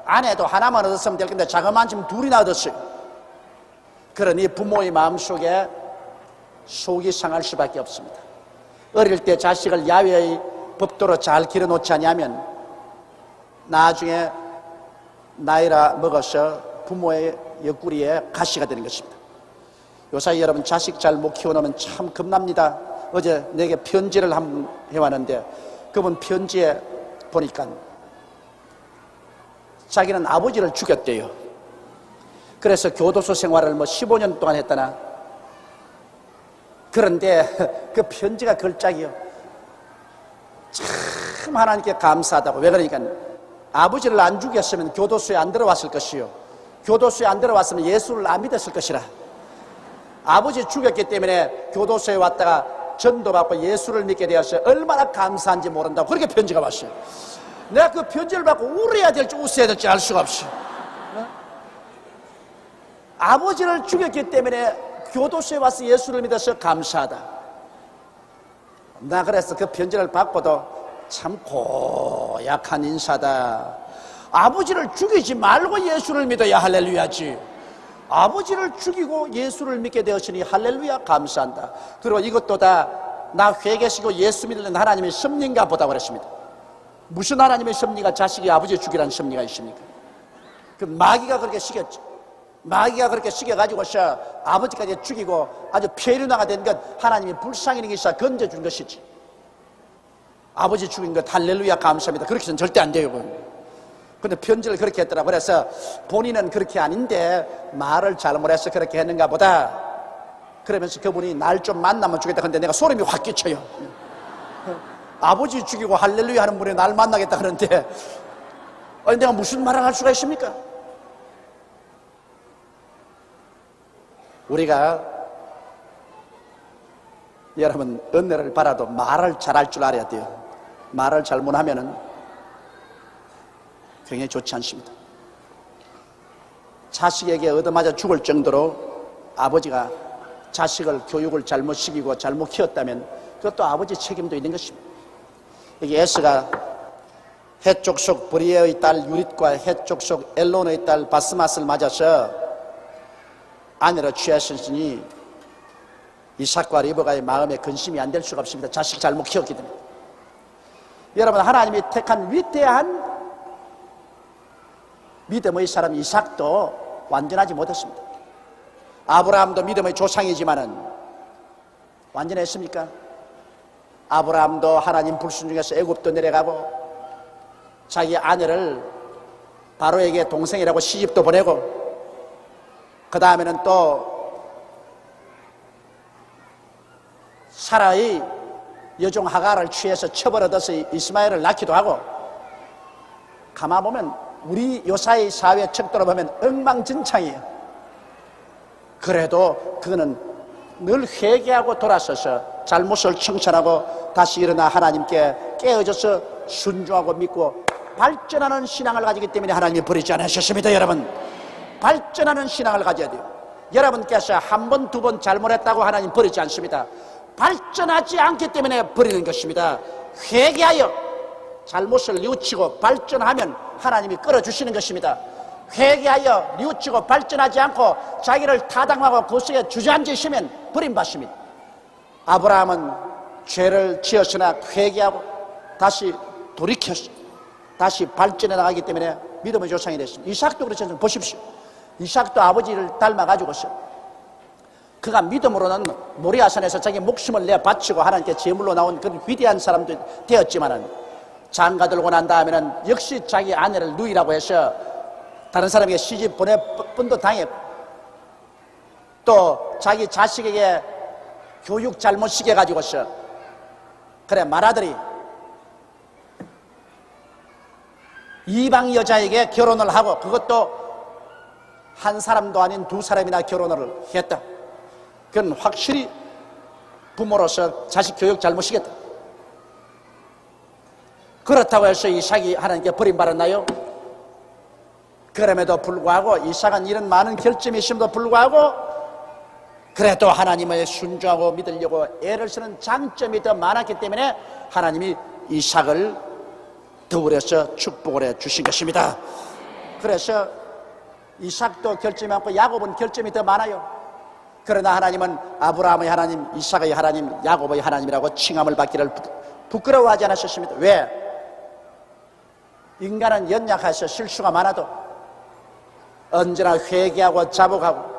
아내도 하나만 얻었으면 될 건데 자그마한 지금 둘이나 얻었어요. 그러니 부모의 마음속에 속이 상할 수밖에 없습니다. 어릴 때 자식을 야외의 법도로 잘 기르놓지 않으면 나중에 나이라 먹어서 부모의 옆구리에 가시가 되는 것입니다. 요사이 여러분 자식 잘 못 키워놓으면 참 겁납니다. 어제 내게 편지를 한번 해왔는데 그분 편지에 보니까 자기는 아버지를 죽였대요. 그래서 교도소 생활을 15년 동안 했다나. 그런데 그 편지가 걸작이요. 참 하나님께 감사하다고. 왜 그러니까 아버지를 안 죽였으면 교도소에 안 들어왔을 것이요. 교도소에 안 들어왔으면 예수를 안 믿었을 것이라. 아버지 죽였기 때문에 교도소에 왔다가 전도받고 예수를 믿게 되었어요. 얼마나 감사한지 모른다고 그렇게 편지가 왔어요. 내가 그 편지를 받고 울어야 될지 웃어야 될지 알 수가 없어요. 아버지를 죽였기 때문에 교도소에 와서 예수를 믿어서 감사하다. 나 그래서 그 편지를 받고도 참 고약한 인사다. 아버지를 죽이지 말고 예수를 믿어야 할렐루야지. 아버지를 죽이고 예수를 믿게 되었으니 할렐루야 감사한다. 그리고 이것도 다 나 회개시고 예수 믿는 하나님의 섭리인가 보다 그랬습니다. 무슨 하나님의 섭리가 자식이 아버지 죽이라는 섭리가 있습니까? 그 마귀가 그렇게 시켰죠. 마귀가 그렇게 시켜가지고서 아버지까지 죽이고 아주 폐륜화가 된 것, 하나님이 불쌍히 여기서 건져준 것이지. 아버지 죽인 것 할렐루야 감사합니다. 그렇게 해서는 절대 안 돼요. 근데 편지를 그렇게 했더라. 그래서 본인은 그렇게 아닌데 말을 잘못해서 그렇게 했는가 보다. 그러면서 그분이 날 좀 만나면 주겠다. 근데 내가 소름이 확 끼쳐요. 아버지 죽이고 할렐루야 하는 분이 날 만나겠다 하는데 아니 내가 무슨 말을 할 수가 있습니까? 우리가 여러분 은혜를 받아도 말을 잘할 줄 알아야 돼요. 말을 잘못하면은 굉장히 좋지 않습니다. 자식에게 얻어맞아 죽을 정도로 아버지가 자식을 교육을 잘못 시키고 잘못 키웠다면 그것도 아버지 책임도 있는 것입니다. 여기 에스가 해족속 브리에의 딸 유릿과 해족속 엘론의 딸 바스맛을 맞아서 아내로 취하셨으니 이삭과 리브가의 마음에 근심이 안 될 수가 없습니다. 자식 잘못 키웠기 때문에. 여러분 하나님이 택한 위대한 믿음의 사람 이삭도 완전하지 못했습니다. 아브라함도 믿음의 조상이지만은 완전했습니까? 아브라함도 하나님 불순종해서 애굽도 내려가고 자기 아내를 바로에게 동생이라고 시집도 보내고 그 다음에는 또 사라의 여종 하가를 취해서 처벌 얻어서 이스마엘을 낳기도 하고 가만 보면 우리 요사이 사회 척도로 보면 엉망진창이에요. 그래도 그는 늘 회개하고 돌아서서 잘못을 청천하고 다시 일어나 하나님께 깨어져서 순종하고 믿고 발전하는 신앙을 가지기 때문에 하나님이 버리지 않으셨습니다. 여러분 발전하는 신앙을 가져야 돼요. 여러분께서 한 번, 두 번 잘못했다고 하나님 버리지 않습니다. 발전하지 않기 때문에 버리는 것입니다. 회개하여 잘못을 뉘우치고 발전하면 하나님이 끌어주시는 것입니다. 회개하여 뉘우치고 발전하지 않고 자기를 타당하고 그 속에 주저앉으시면 버림받습니다. 아브라함은 죄를 지었으나 회개하고 다시 돌이켰어. 다시 발전해 나가기 때문에 믿음의 조상이 됐습니다. 이삭도 그렇지 않습니까? 보십시오. 이삭도 아버지를 닮아가지고서 그가 믿음으로는 모리아산에서 자기 목숨을 내 바치고 하나님께 제물로 나온 그런 위대한 사람도 되었지만은 장가 들고 난 다음에는 역시 자기 아내를 누이라고 해서 다른 사람에게 시집 보내 뻔도 당했고 또 자기 자식에게 교육 잘못 시켜가지고서 그래 맏아들이 이방 여자에게 결혼을 하고 그것도 한 사람도 아닌 두 사람이나 결혼을 했다. 그건 확실히 부모로서 자식 교육 잘못 시켰다. 그렇다고 해서 이삭이 하나님께 버림받았나요? 그럼에도 불구하고 이삭은 이런 많은 결점이 있음에도 불구하고 그래도 하나님을 순종하고 믿으려고 애를 쓰는 장점이 더 많았기 때문에 하나님이 이삭을 더불어서 축복을 해 주신 것입니다. 그래서 이삭도 결점이 많고 야곱은 결점이 더 많아요. 그러나 하나님은 아브라함의 하나님, 이삭의 하나님, 야곱의 하나님이라고 칭함을 받기를 부끄러워하지 않으셨습니다. 왜? 인간은 연약해서 실수가 많아도 언제나 회개하고 자복하고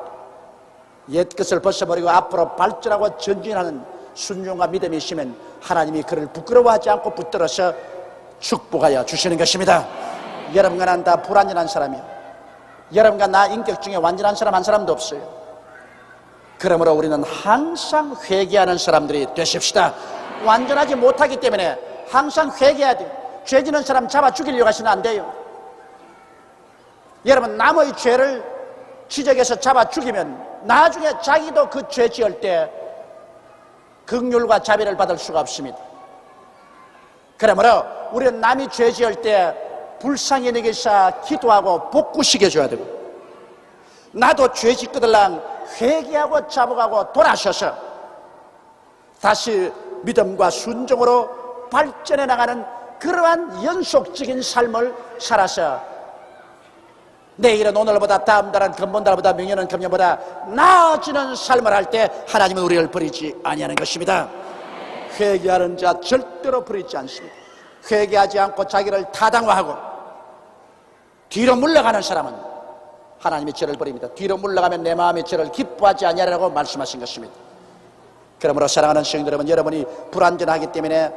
옛것을 벗어버리고 앞으로 발전하고 전진하는 순종과 믿음이 있으면 하나님이 그를 부끄러워하지 않고 붙들어서 축복하여 주시는 것입니다. 여러분과 난 다 불완전한 사람이요, 여러분과 나 인격 중에 완전한 사람 한 사람도 없어요. 그러므로 우리는 항상 회개하는 사람들이 되십시다. 완전하지 못하기 때문에 항상 회개해야 돼요. 죄 지는 사람 잡아 죽이려고 하시면 안 돼요. 여러분, 남의 죄를 지적해서 잡아 죽이면 나중에 자기도 그 죄 지을 때 긍휼과 자비를 받을 수가 없습니다. 그러므로 우리는 남이 죄 지을 때 불쌍히 여기사 기도하고 복구시켜줘야 되고, 나도 죄 짓거들랑 회개하고 자복하고 돌아서서 다시 믿음과 순종으로 발전해 나가는 그러한 연속적인 삶을 살아서 내일은 오늘보다, 다음 달은 금번달보다,明년은 금년보다 나아지는 삶을 할 때 하나님은 우리를 버리지 아니하는 것입니다. 회개하는 자 절대로 버리지 않습니다. 회개하지 않고 자기를 타당화하고 뒤로 물러가는 사람은 하나님이 죄를 버립니다. 뒤로 물러가면 내 마음이 죄를 기뻐하지 아니하리라고 말씀하신 것입니다. 그러므로 사랑하는 성도 여러분, 여러분이 불완전하기 때문에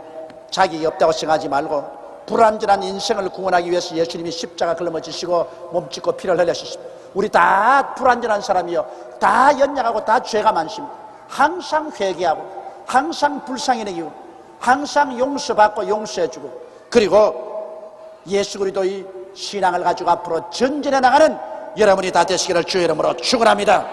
자격이 없다고 생각하지 말고, 불완전한 인생을 구원하기 위해서 예수님이 십자가 걸머지시고 몸짓고 피를 흘리셨습니다. 우리 다 불완전한 사람이요, 다 연약하고 다 죄가 많습니다. 항상 회개하고 항상 불쌍히 여기고 항상 용서받고 용서해주고, 그리고 예수 그리스도의 신앙을 가지고 앞으로 전진해 나가는 여러분이 다 되시기를 주의 이름으로 축원합니다.